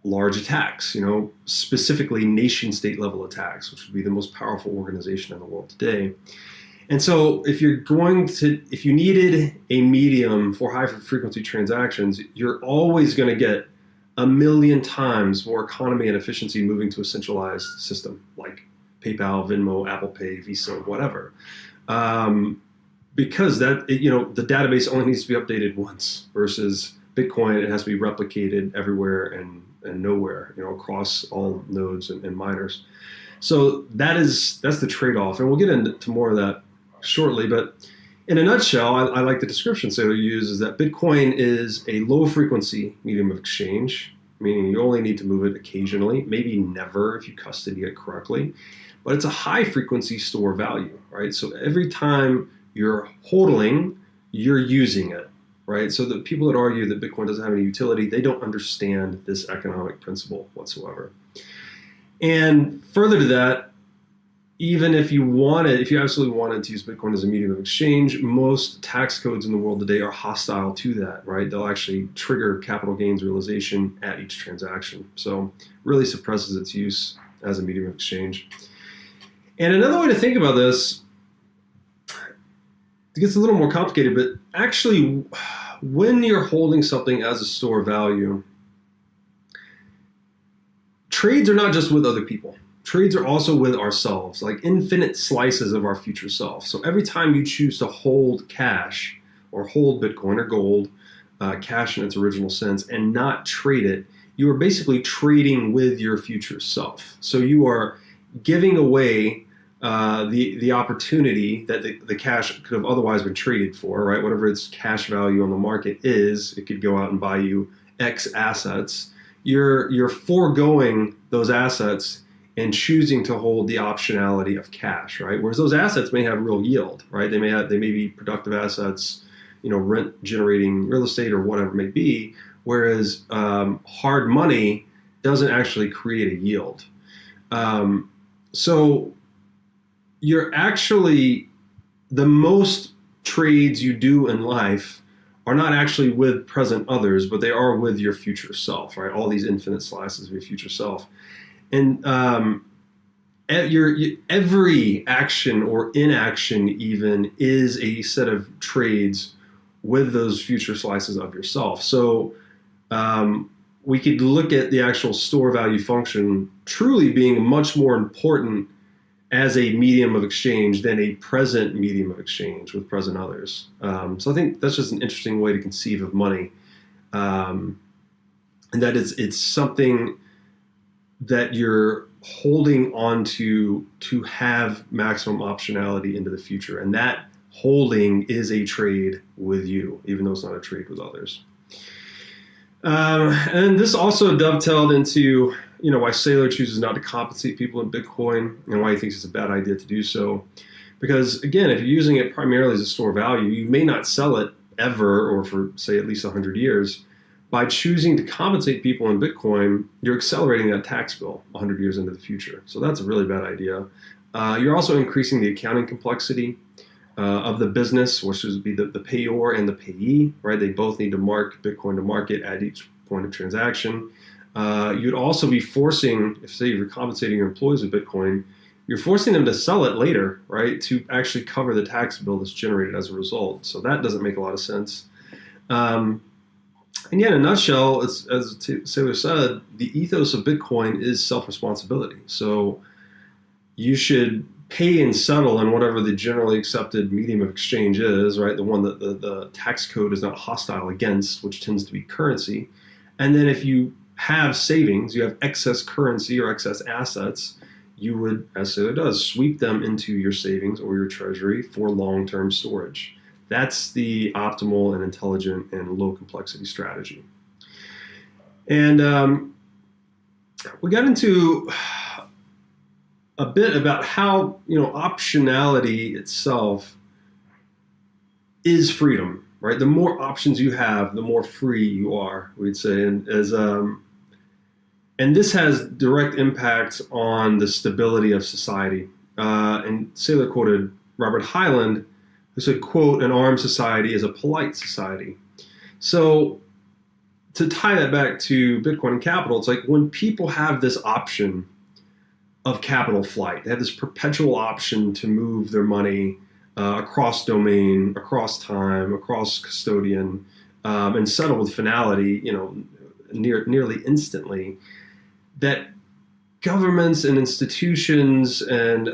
large attacks, specifically nation state level attacks, which would be the most powerful organization in the world today. And so if you needed a medium for high frequency transactions, you're always going to get 1,000,000 times more economy and efficiency moving to a centralized system like PayPal, Venmo, Apple Pay, Visa, whatever. Because the database only needs to be updated once, versus Bitcoin, it has to be replicated everywhere and nowhere, across all nodes and miners. So that's the trade-off. And we'll get into more of that shortly. But in a nutshell, I like the description Saylor uses, that Bitcoin is a low frequency medium of exchange, meaning you only need to move it occasionally, maybe never if you custody it correctly. But it's a high frequency store value, right? So every time you're hodling, you're using it, right? So the people that argue that Bitcoin doesn't have any utility, they don't understand this economic principle whatsoever. And further to that, even if you absolutely wanted to use Bitcoin as a medium of exchange, most tax codes in the world today are hostile to that, right? They'll actually trigger capital gains realization at each transaction. So really suppresses its use as a medium of exchange. And another way to think about this, it gets a little more complicated, but actually when you're holding something as a store of value, trades are not just with other people. Trades are also with ourselves, like infinite slices of our future self. So every time you choose to hold cash or hold Bitcoin or gold, cash in its original sense, and not trade it, you are basically trading with your future self. So you are giving away the opportunity that the cash could have otherwise been traded for, right? Whatever its cash value on the market is, it could go out and buy you X assets. You're foregoing those assets and choosing to hold the optionality of cash, right? Whereas those assets may have real yield, right? They may be productive assets, rent generating real estate or whatever it may be. Whereas hard money doesn't actually create a yield. So you're actually, the most trades you do in life are not actually with present others, but they are with your future self, right? All these infinite slices of your future self. And every action or inaction even is a set of trades with those future slices of yourself. So we could look at the actual store value function truly being much more important as a medium of exchange than a present medium of exchange with present others. So I think that's just an interesting way to conceive of money. And that it's something that you're holding on to have maximum optionality into the future. And that holding is a trade with you, even though it's not a trade with others. And this also dovetailed into, why Saylor chooses not to compensate people in Bitcoin and why he thinks it's a bad idea to do so. Because again, if you're using it primarily as a store of value, you may not sell it ever or for, say, at least 100 years. By choosing to compensate people in Bitcoin, you're accelerating that tax bill 100 years into the future. So that's a really bad idea. You're also increasing the accounting complexity of the business, which would be the payor and the payee, right? They both need to mark Bitcoin to market at each point of transaction. You'd also be forcing, if say you're compensating your employees with Bitcoin, you're forcing them to sell it later, right? To actually cover the tax bill that's generated as a result. So that doesn't make a lot of sense. And yeah, in a nutshell, as Saylor said, the ethos of Bitcoin is self-responsibility. So you should pay and settle in whatever the generally accepted medium of exchange is, right? The one that the tax code is not hostile against, which tends to be currency. And then if you have savings, you have excess currency or excess assets, you would, as Saylor does, sweep them into your savings or your treasury for long-term storage. That's the optimal and intelligent and low complexity strategy. And we got into a bit about how, optionality itself is freedom, right? The more options you have, the more free you are, we'd say. And this has direct impact on the stability of society. And Saylor quoted Robert Hyland, who said, quote, "An armed society is a polite society." So to tie that back to Bitcoin and capital, it's like when people have this option of capital flight, they have this perpetual option to move their money across domain, across time, across custodian, and settle with finality, nearly instantly, that governments and institutions and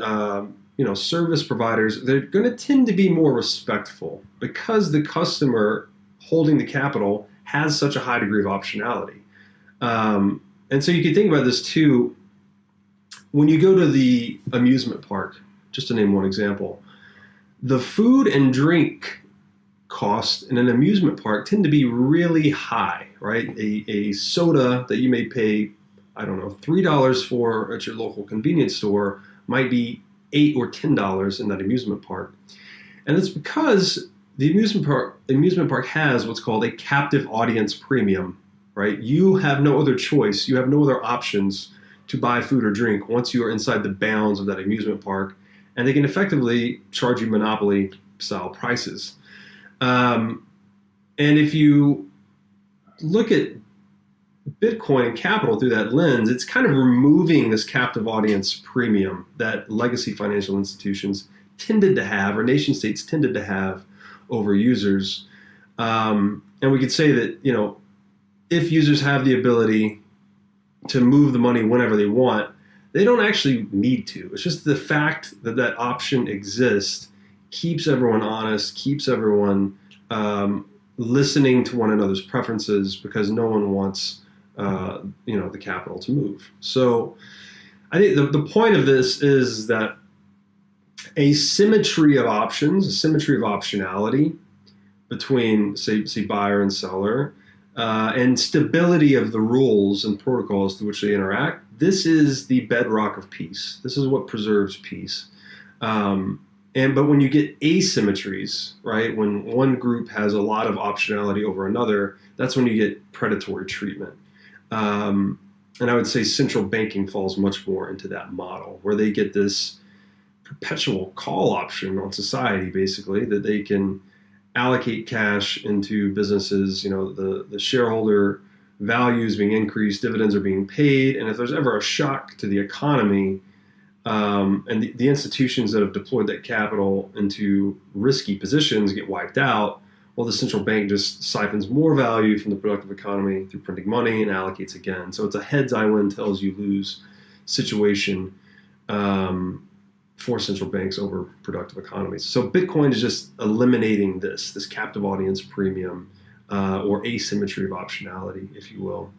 service providers, they're going to tend to be more respectful because the customer holding the capital has such a high degree of optionality. And so you can think about this too. When you go to the amusement park, just to name one example, the food and drink costs in an amusement park tend to be really high, right? A soda that you may pay, $3 for at your local convenience store might be $8 or $10 in that amusement park. And it's because the amusement park has what's called a captive audience premium, right? You have no other choice. You have no other options to buy food or drink once you are inside the bounds of that amusement park, and they can effectively charge you monopoly style prices. And if you look at Bitcoin and capital through that lens, it's kind of removing this captive audience premium that legacy financial institutions tended to have, or nation states tended to have, over users. And we could say that, if users have the ability to move the money whenever they want, they don't actually need to. It's just the fact that that option exists keeps everyone honest, keeps everyone listening to one another's preferences, because no one wants the capital to move. So I think the point of this is that a symmetry of options, a symmetry of optionality between, say buyer and seller, and stability of the rules and protocols through which they interact, this is the bedrock of peace. This is what preserves peace. But when you get asymmetries, right, when one group has a lot of optionality over another, that's when you get predatory treatment. And I would say central banking falls much more into that model, where they get this perpetual call option on society, basically, that they can allocate cash into businesses. The shareholder value is being increased, dividends are being paid, and if there's ever a shock to the economy, and the institutions that have deployed that capital into risky positions get wiped out, well, the central bank just siphons more value from the productive economy through printing money and allocates again. So it's a heads I win, tails you lose situation for central banks over productive economies. So Bitcoin is just eliminating this captive audience premium, or asymmetry of optionality, if you will.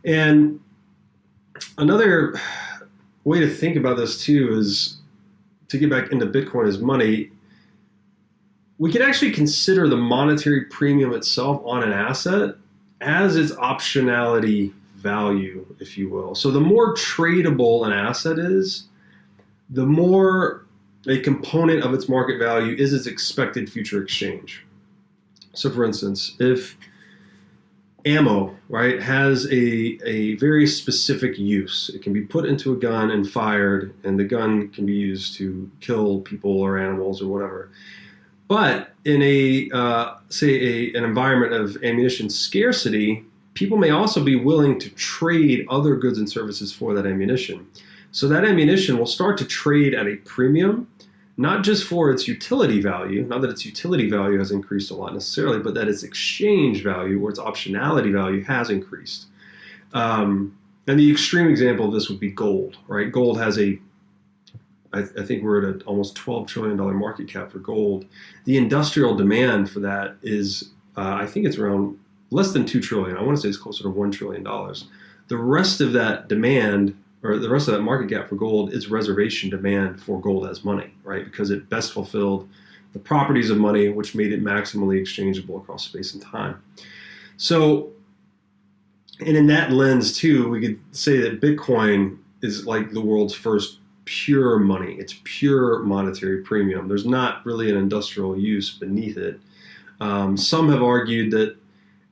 And another way to think about this too is to get back into Bitcoin as money. We could actually consider the monetary premium itself on an asset as its optionality value, if you will. So the more tradable an asset is, the more a component of its market value is its expected future exchange. So for instance, if ammo, right, has a very specific use, it can be put into a gun and fired, and the gun can be used to kill people or animals or whatever. But in an environment of ammunition scarcity, people may also be willing to trade other goods and services for that ammunition. So that ammunition will start to trade at a premium, not just for its utility value, not that its utility value has increased a lot necessarily, but that its exchange value or its optionality value has increased. And the extreme example of this would be gold, right? Gold has I think we're at almost $12 trillion market cap for gold. The industrial demand for that is, I think it's around less than $2 trillion. I want to say it's closer to $1 trillion. The rest of that demand, or the rest of that market cap for gold, is reservation demand for gold as money, right? Because it best fulfilled the properties of money, which made it maximally exchangeable across space and time. So, and in that lens too, we could say that Bitcoin is like the world's first pure money. It's pure monetary premium. There's not really an industrial use beneath it. Some have argued that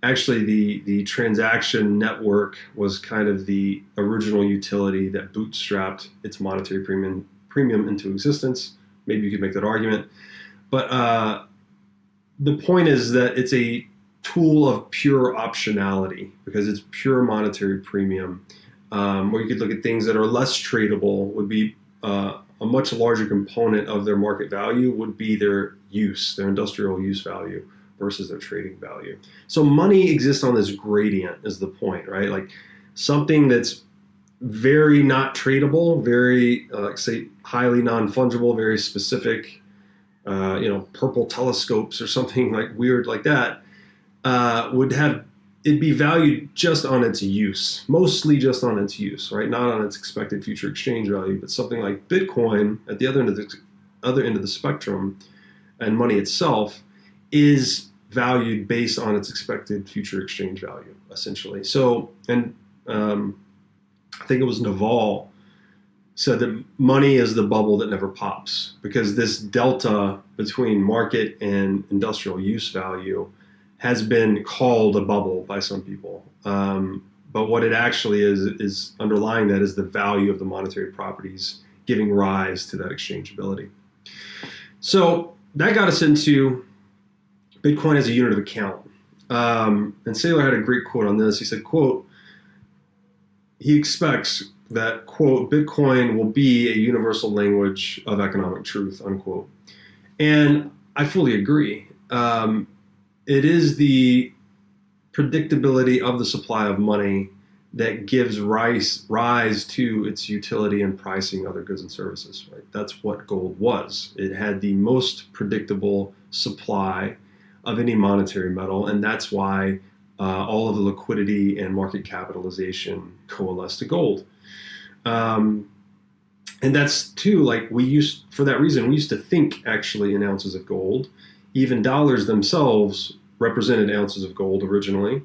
actually the transaction network was kind of the original utility that bootstrapped its monetary premium into existence. Maybe you could make that argument. But the point is that it's a tool of pure optionality, because it's pure monetary premium. Or you could look at things that are less tradable, would be a much larger component of their market value would be their use, their industrial use value versus their trading value. So money exists on this gradient is the point, right? Like something that's very not tradable, very, say, highly non-fungible, very specific, purple telescopes or something like weird like that, it'd be valued just on its use, mostly just on its use, right? Not on its expected future exchange value, but something like Bitcoin at the other end of the spectrum, and money itself is valued based on its expected future exchange value, essentially. So, and I think it was Naval said that money is the bubble that never pops, because this delta between market and industrial use value has been called a bubble by some people. But what it actually is underlying that is the value of the monetary properties giving rise to that exchangeability. So that got us into Bitcoin as a unit of account. And Saylor had a great quote on this. He said, quote, he expects that, quote, Bitcoin will be a universal language of economic truth, unquote. And I fully agree. It is the predictability of the supply of money that gives rise to its utility in pricing other goods and services. Right? That's what gold was. It had the most predictable supply of any monetary metal, and that's why all of the liquidity and market capitalization coalesced to gold. And that's too, like for that reason, we used to think actually in ounces of gold. Even dollars themselves represented ounces of gold originally.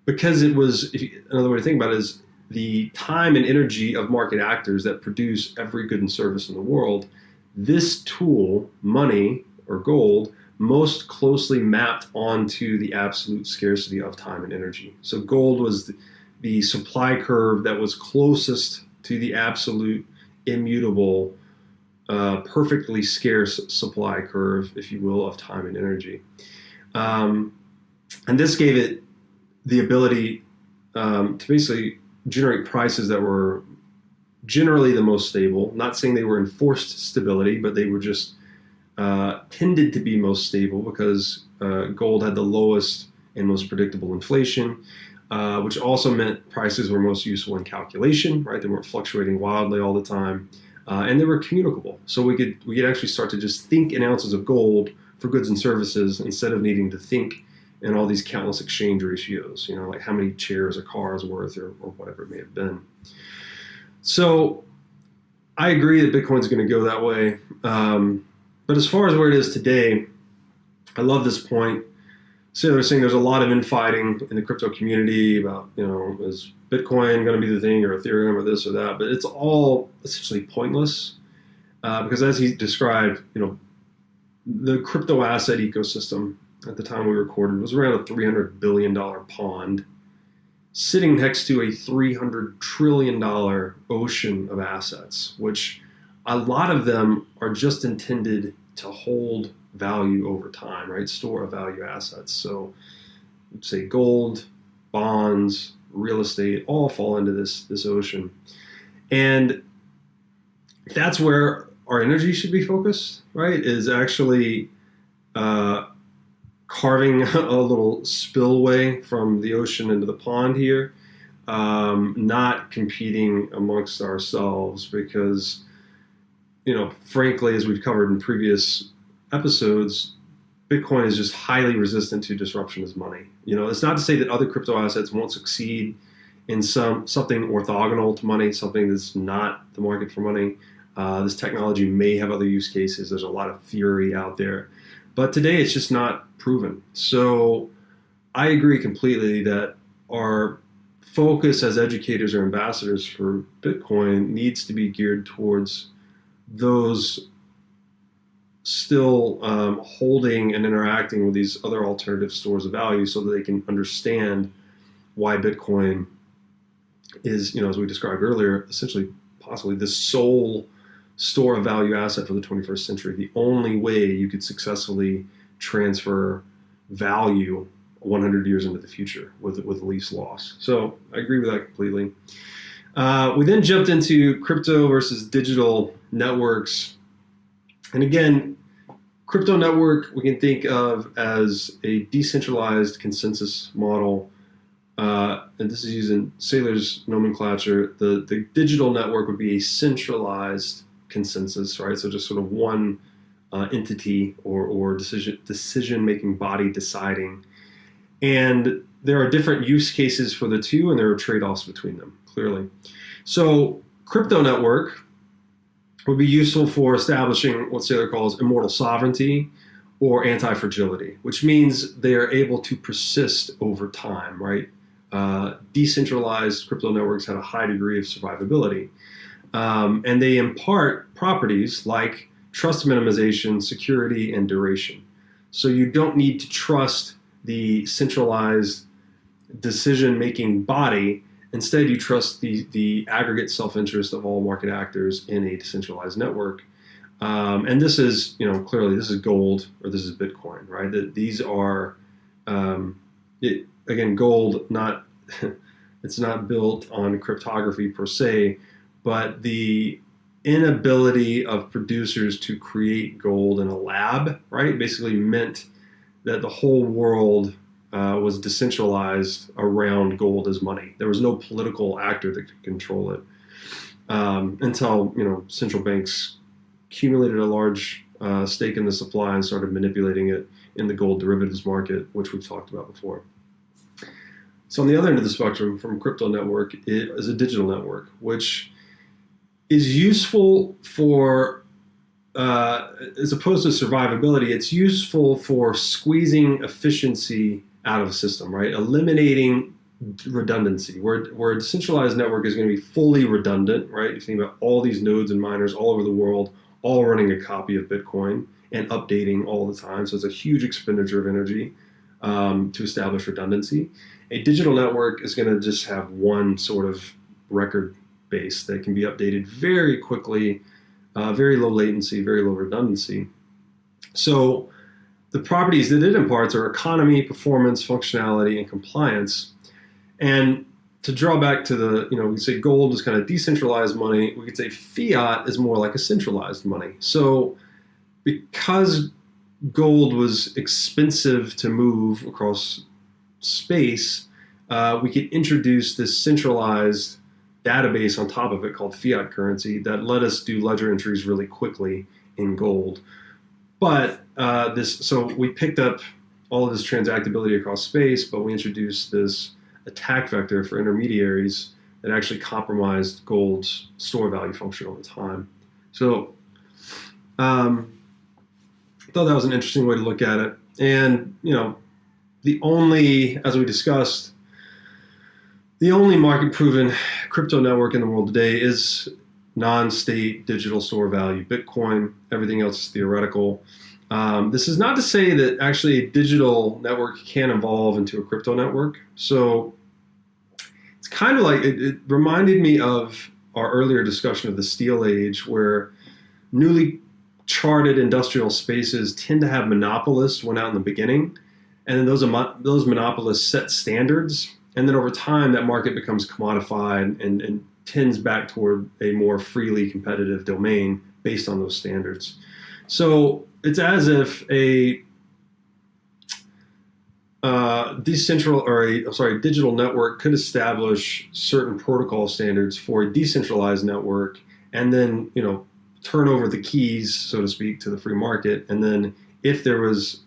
Because it was, another way to think about it is the time and energy of market actors that produce every good and service in the world. This tool, money or gold, most closely mapped onto the absolute scarcity of time and energy. So gold was the supply curve that was closest to the absolute immutable, perfectly scarce supply curve, if you will, of time and energy. And this gave it the ability to basically generate prices that were generally the most stable. Not saying they were enforced stability, but they were just tended to be most stable because gold had the lowest and most predictable inflation, which also meant prices were most useful in calculation, right? They weren't fluctuating wildly all the time, and they were communicable. So we could actually start to just think in ounces of gold for goods and services instead of needing to think in all these countless exchange ratios, like how many chairs a car is worth or whatever it may have been. So I agree that Bitcoin's going to go that way. But as far as where it is today, I love this point. So they're saying there's a lot of infighting in the crypto community about, is Bitcoin going to be the thing or Ethereum or this or that? But it's all essentially pointless because as he described, the crypto asset ecosystem at the time we recorded was around a $300 billion pond sitting next to a $300 trillion ocean of assets, which a lot of them are just intended to hold value over time, right? Store of value assets. So say gold, bonds, real estate, all fall into this ocean. And that's where our energy should be focused, right? Is actually carving a little spillway from the ocean into the pond here, not competing amongst ourselves because, frankly, as we've covered in previous episodes, Bitcoin is just highly resistant to disruption as money. It's not to say that other crypto assets won't succeed in something orthogonal to money, something that's not the market for money. This technology may have other use cases. There's a lot of theory out there. But today it's just not proven. So I agree completely that our focus as educators or ambassadors for Bitcoin needs to be geared towards those still holding and interacting with these other alternative stores of value so that they can understand why Bitcoin is, as we described earlier, essentially possibly the sole store of value asset for the 21st century. The only way you could successfully transfer value 100 years into the future with least loss. So I agree with that completely. We then jumped into crypto versus digital networks. And again, crypto network we can think of as a decentralized consensus model. And this is using Saylor's nomenclature. The digital network would be a centralized consensus, right? So just sort of one entity or decision-making body deciding. And there are different use cases for the two, and there are trade-offs between them, clearly. So crypto network would be useful for establishing what Saylor calls immortal sovereignty or anti-fragility, which means they are able to persist over time, right? Decentralized crypto networks have a high degree of survivability. And they impart properties like trust minimization, security, and duration. So you don't need to trust the centralized decision-making body. Instead, you trust the aggregate self-interest of all market actors in a decentralized network. And this is, clearly this is gold or this is Bitcoin, right? These are, again, gold, not, it's not built on cryptography per se, but the inability of producers to create gold in a lab, right, basically meant that the whole world was decentralized around gold as money. There was no political actor that could control it until central banks accumulated a large stake in the supply and started manipulating it in the gold derivatives market, which we've talked about before. So on the other end of the spectrum, from a crypto network, it is a digital network, which is useful for, as opposed to survivability, it's useful for squeezing efficiency out of a system, right? Eliminating redundancy, where a decentralized network is going to be fully redundant, right? You think about all these nodes and miners all over the world, all running a copy of Bitcoin and updating all the time. So it's a huge expenditure of energy to establish redundancy. A digital network is going to just have one sort of record base that can be updated very quickly, very low latency, very low redundancy. So the properties that it imparts are economy, performance, functionality, and compliance. And to draw back to the, we say gold is kind of decentralized money. We could say fiat is more like a centralized money. So because gold was expensive to move across space, we could introduce this centralized database on top of it called fiat currency that let us do ledger entries really quickly in gold. But so we picked up all of this transactability across space, but we introduced this attack vector for intermediaries that actually compromised gold's store value function over time. So I thought that was an interesting way to look at it. And, the only, as we discussed, the only market-proven crypto network in the world today is non-state digital store value, Bitcoin. Everything else is theoretical. This is not to say that actually a digital network can evolve into a crypto network. So it's kind of like, it reminded me of our earlier discussion of the Steel Age, where newly charted industrial spaces tend to have monopolists went out in the beginning, and then those monopolists set standards, and then over time that market becomes commodified and tends back toward a more freely competitive domain based on those standards. So it's as if a digital network could establish certain protocol standards for a decentralized network, and then turn over the keys, so to speak, to the free market. And then if there was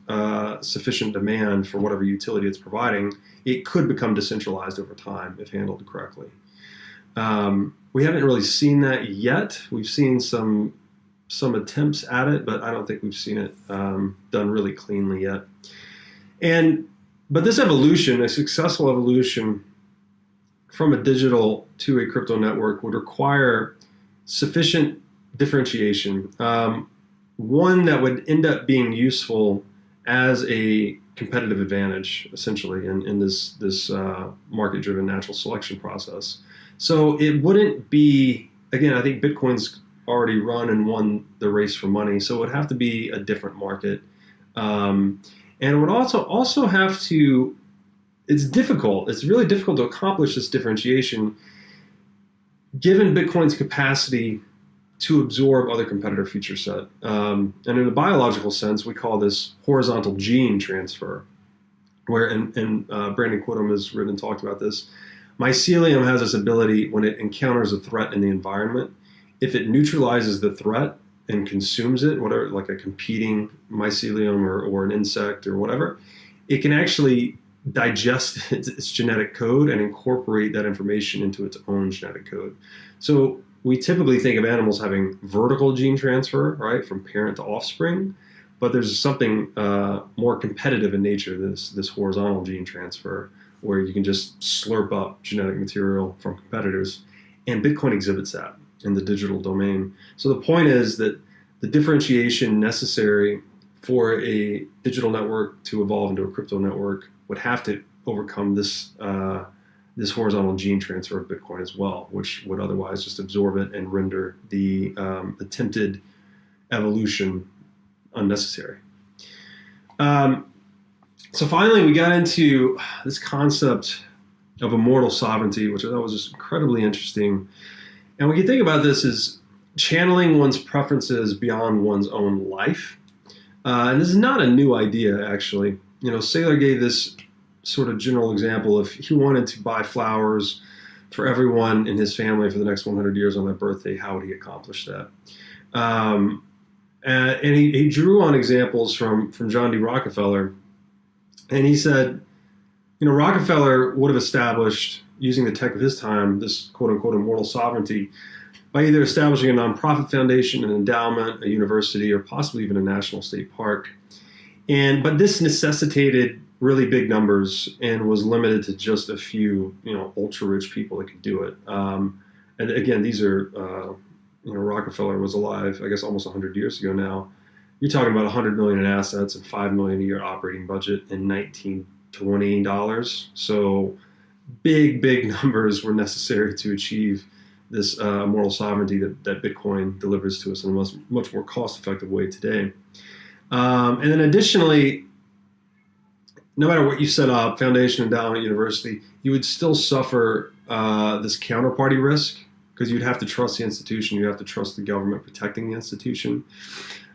sufficient demand for whatever utility it's providing, it could become decentralized over time if handled correctly. We haven't really seen that yet. We've seen some attempts at it, but I don't think we've seen it done really cleanly yet. But this evolution, a successful evolution from a digital to a crypto network, would require sufficient differentiation, one that would end up being useful as a competitive advantage, essentially, in this market-driven natural selection process. So it wouldn't be, again, I think Bitcoin's already run and won the race for money, so it would have to be a different market. And it would also have to, it's really difficult to accomplish this differentiation given Bitcoin's capacity to absorb other competitor feature set. And in a biological sense, we call this horizontal gene transfer, where, and Brandon Quittem has written and talked about this, mycelium has this ability when it encounters a threat in the environment, if it neutralizes the threat and consumes it, whatever, like a competing mycelium or an insect or whatever, it can actually digest its genetic code and incorporate that information into its own genetic code. So we typically think of animals having vertical gene transfer, right, from parent to offspring, but there's something more competitive in nature, this horizontal gene transfer, where you can just slurp up genetic material from competitors, and Bitcoin exhibits that in the digital domain. So the point is that the differentiation necessary for a digital network to evolve into a crypto network would have to overcome this this horizontal gene transfer of Bitcoin as well, which would otherwise just absorb it and render the attempted evolution unnecessary. So finally, we got into this concept of immortal sovereignty, which I thought was just incredibly interesting. And what you think about this is channeling one's preferences beyond one's own life. And this is not a new idea, actually. Saylor gave this sort of general example. If he wanted to buy flowers for everyone in his family for the next 100 years on their birthday, how would he accomplish that? And he drew on examples from John D. Rockefeller. And he said, Rockefeller would have established, using the tech of his time, this quote-unquote immortal sovereignty by either establishing a nonprofit foundation, an endowment, a university, or possibly even a national state park. But this necessitated really big numbers and was limited to just a few, ultra-rich people that could do it. And again, these are, Rockefeller was alive, I guess, almost 100 years ago now. You're talking about 100 million in assets and $5 million a year operating budget in $1920. So big numbers were necessary to achieve this immortal sovereignty that Bitcoin delivers to us in a much more cost-effective way today. And then additionally, no matter what you set up, foundation, endowment, university, you would still suffer this counterparty risk because you'd have to trust the institution, you have to trust the government protecting the institution.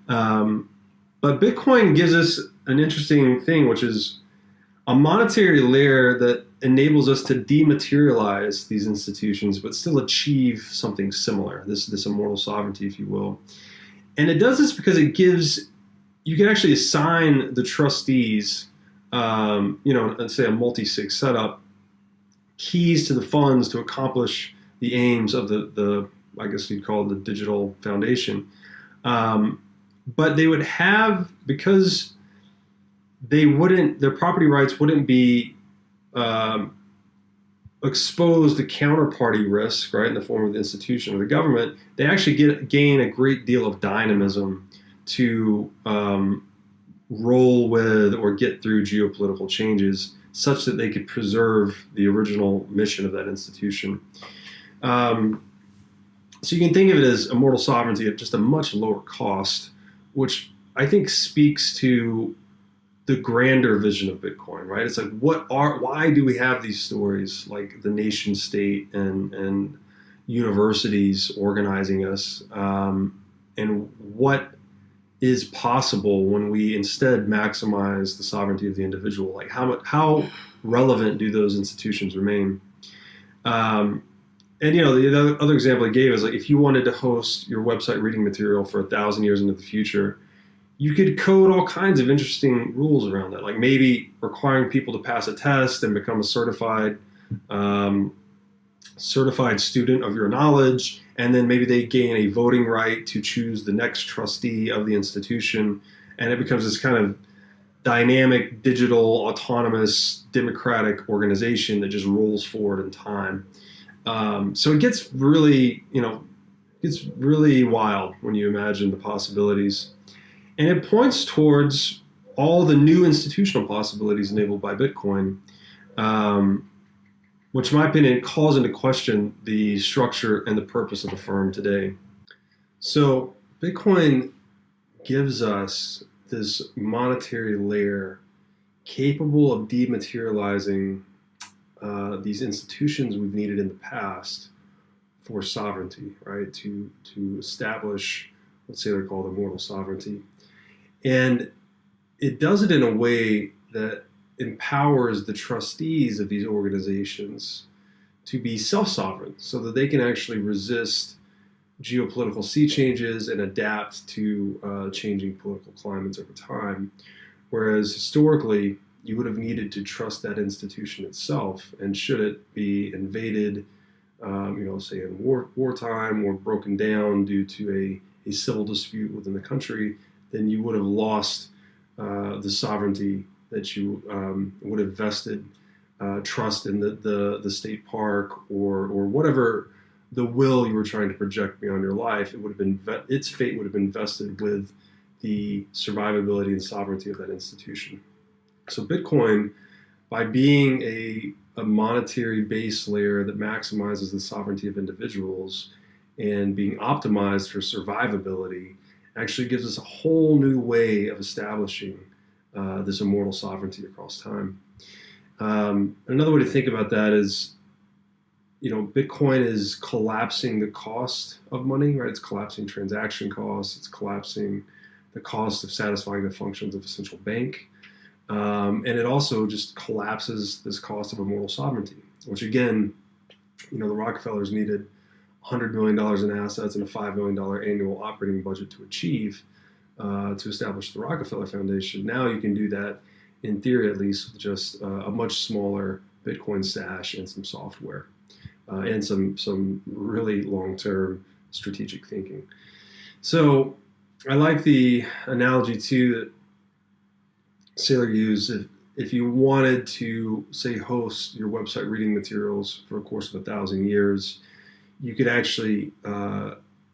But Bitcoin gives us an interesting thing, which is a monetary layer that enables us to dematerialize these institutions, but still achieve something similar, this immortal sovereignty, if you will. And it does this because it gives, you can actually assign the trustees, let's say a multi-sig setup, keys to the funds to accomplish the aims of the I guess you'd call it the digital foundation. But they would have, because their property rights wouldn't be exposed to counterparty risk, right, in the form of the institution or the government. They actually gain a great deal of dynamism to roll with or get through geopolitical changes such that they could preserve the original mission of that institution. So you can think of it as immortal sovereignty at just a much lower cost, which I think speaks to the grander vision of Bitcoin, right? It's like, why do we have these stories like the nation state and universities organizing us? And what is possible when we instead maximize the sovereignty of the individual? Like how relevant do those institutions remain? And the other example I gave is like, if you wanted to host your website reading material for 1,000 years into the future, you could code all kinds of interesting rules around that, like maybe requiring people to pass a test and become a certified student of your knowledge, and then maybe they gain a voting right to choose the next trustee of the institution, and it becomes this kind of dynamic, digital, autonomous, democratic organization that just rolls forward in time. So it gets really, wild when you imagine the possibilities. And it points towards all the new institutional possibilities enabled by Bitcoin, which in my opinion calls into question the structure and the purpose of the firm today. So Bitcoin gives us this monetary layer capable of dematerializing these institutions we've needed in the past for sovereignty, right? To establish, let's say they're called immortal sovereignty. And it does it in a way that empowers the trustees of these organizations to be self-sovereign so that they can actually resist geopolitical sea changes and adapt to changing political climates over time. Whereas historically, you would have needed to trust that institution itself, and should it be invaded, say in wartime or broken down due to a civil dispute within the country, then you would have lost the sovereignty that you would have vested trust in the state park or whatever the will you were trying to project beyond your life. It would have been its fate would have been vested with the survivability and sovereignty of that institution. So Bitcoin by being a monetary base layer that maximizes the sovereignty of individuals and being optimized for survivability, actually gives us a whole new way of establishing this immortal sovereignty across time. Another way to think about that is, Bitcoin is collapsing the cost of money, right? It's collapsing transaction costs. It's collapsing the cost of satisfying the functions of a central bank. And it also just collapses this cost of immortal sovereignty, which again, the Rockefellers needed $100 million in assets and a $5 million annual operating budget to achieve, to establish the Rockefeller Foundation. Now you can do that, in theory at least, with just a much smaller Bitcoin stash and some software, and some really long-term strategic thinking. So I like the analogy too that Saylor used. If you wanted to, say, host your website reading materials for a course of 1,000 years, you could actually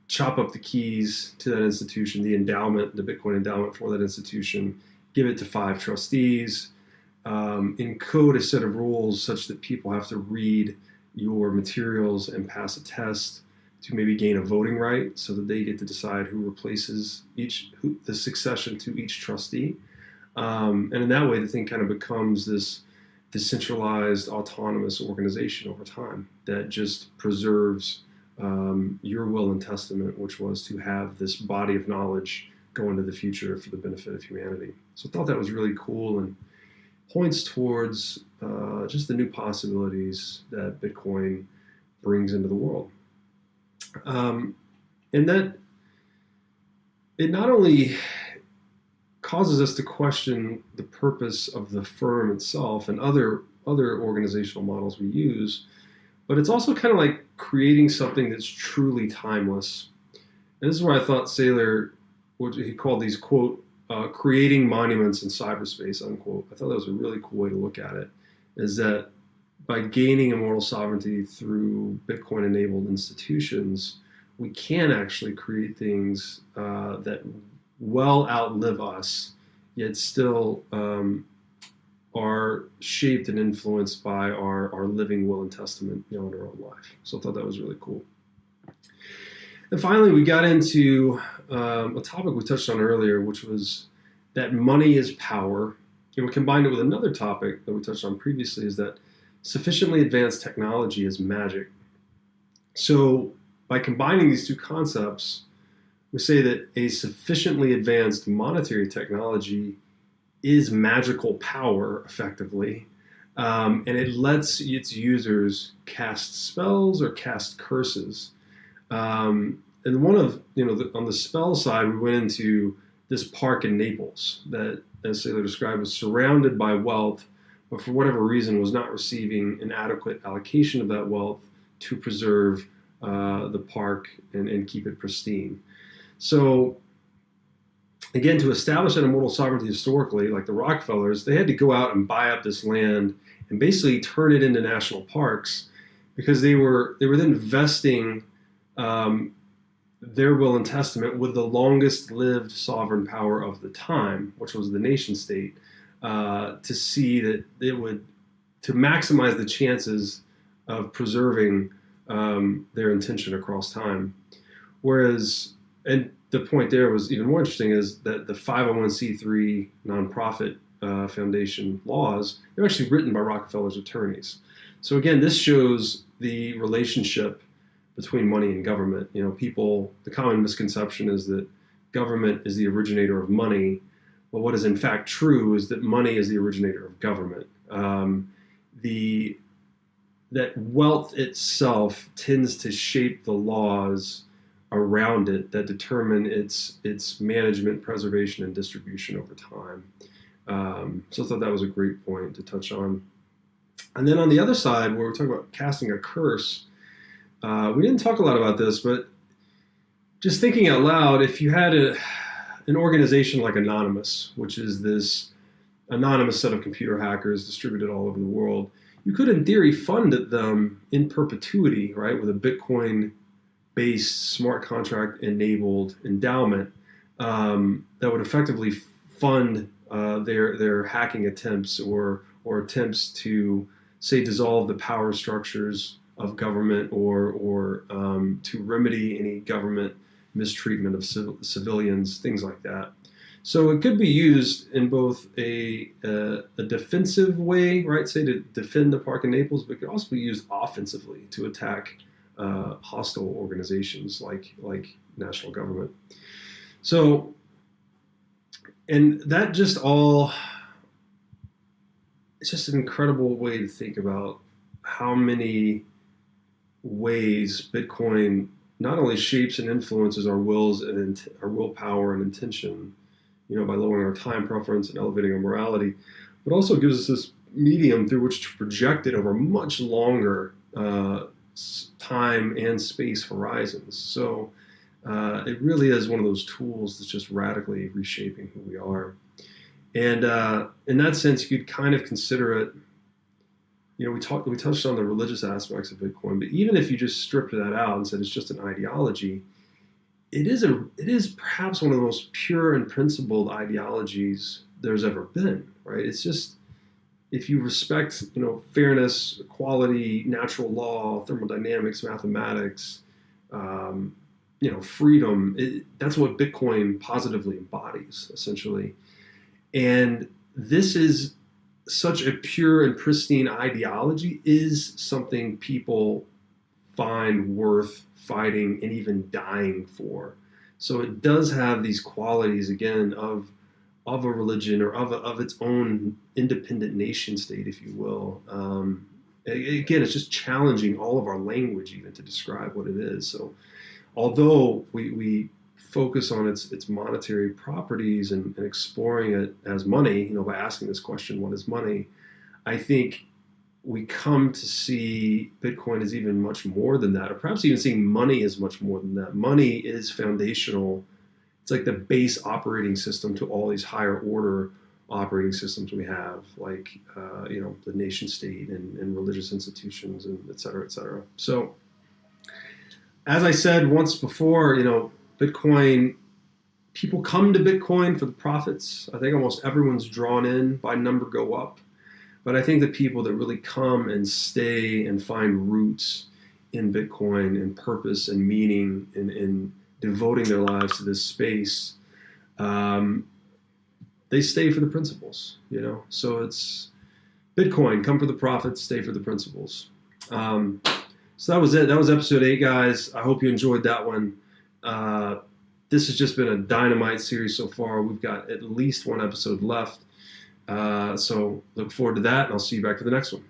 chop up the keys to that institution, the endowment, the Bitcoin endowment for that institution, give it to 5 trustees, encode a set of rules such that people have to read your materials and pass a test to maybe gain a voting right, so that they get to decide who replaces the succession to each trustee. And in that way, the thing kind of becomes this decentralized, autonomous organization over time that just preserves your will and testament, which was to have this body of knowledge go into the future for the benefit of humanity. So I thought that was really cool and points towards just the new possibilities that Bitcoin brings into the world. And that it not only causes us to question the purpose of the firm itself and other organizational models we use, but it's also kind of like creating something that's truly timeless. And this is where I thought Saylor, what he called these, quote, creating monuments in cyberspace, unquote. I thought that was a really cool way to look at it, is that by gaining immortal sovereignty through Bitcoin-enabled institutions, we can actually create things that well outlive us, yet still are shaped and influenced by our living will and testament beyond our own life. So I thought that was really cool. And finally, we got into a topic we touched on earlier, which was that money is power. And we combined it with another topic that we touched on previously, is that sufficiently advanced technology is magic. So by combining these two concepts, we say that a sufficiently advanced monetary technology is magical power, effectively, and it lets its users cast spells or cast curses. And one of, on the spell side, we went into this park in Naples that, as Saylor described, was surrounded by wealth, but for whatever reason was not receiving an adequate allocation of that wealth to preserve the park and keep it pristine. So again, to establish an immortal sovereignty historically, like the Rockefellers, they had to go out and buy up this land and basically turn it into national parks, because they were then vesting their will and testament with the longest lived sovereign power of the time, which was the nation state, to see that it would, to maximize the chances of preserving their intention across time. Whereas, and the point there was even more interesting, is that the 501c3 nonprofit foundation laws, they're actually written by Rockefeller's attorneys. So again, this shows the relationship between money and government. The common misconception is that government is the originator of money, but what is in fact true is that money is the originator of government. That wealth itself tends to shape the laws around it that determine its management, preservation, and distribution over time. So I thought that was a great point to touch on. And then on the other side, where we're talking about casting a curse, we didn't talk a lot about this, but just thinking out loud, if you had an organization like Anonymous, which is this anonymous set of computer hackers distributed all over the world, you could, in theory, fund them in perpetuity, right, with a Bitcoin-based smart contract-enabled endowment that would effectively fund their hacking attempts or or attempts to, say, dissolve the power structures of government or to remedy any government mistreatment of civilians, things like that. So it could be used in both a defensive way, right? Say to defend the park in Naples, but it could also be used offensively to attack hostile organizations like national government. So, and that just all, it's just an incredible way to think about how many ways Bitcoin not only shapes and influences our wills and our willpower and intention, by lowering our time preference and elevating our morality, but also gives us this medium through which to project it over much longer time and space horizons. So it really is one of those tools that's just radically reshaping who we are. And in that sense, you could kind of consider it, we touched on the religious aspects of Bitcoin, but even if you just stripped that out and said it's just an ideology, it is perhaps one of the most pure and principled ideologies there's ever been, right? It's just, if you respect, fairness, equality, natural law, thermodynamics, mathematics, freedom, that's what Bitcoin positively embodies, essentially. And this is such a pure and pristine ideology, is something people find worth fighting and even dying for. So it does have these qualities, again, of a religion or of its own independent nation state, if you will. Again, it's just challenging all of our language even to describe what it is. So although we focus on its monetary properties and exploring it as money, by asking this question, what is money? I think we come to see Bitcoin as even much more than that, or perhaps even seeing money as much more than that. Money is foundational. It's like the base operating system to all these higher order operating systems we have, like the nation state and religious institutions and et cetera, et cetera. So as I said once before, Bitcoin, people come to Bitcoin for the profits. I think almost everyone's drawn in by number go up. But I think the people that really come and stay and find roots in Bitcoin and purpose and meaning in devoting their lives to this space, they stay for the principles, So it's Bitcoin, come for the profits, stay for the principles. So that was it. That was episode 8, guys. I hope you enjoyed that one. This has just been a dynamite series so far. We've got at least one episode left. So look forward to that, and I'll see you back for the next one.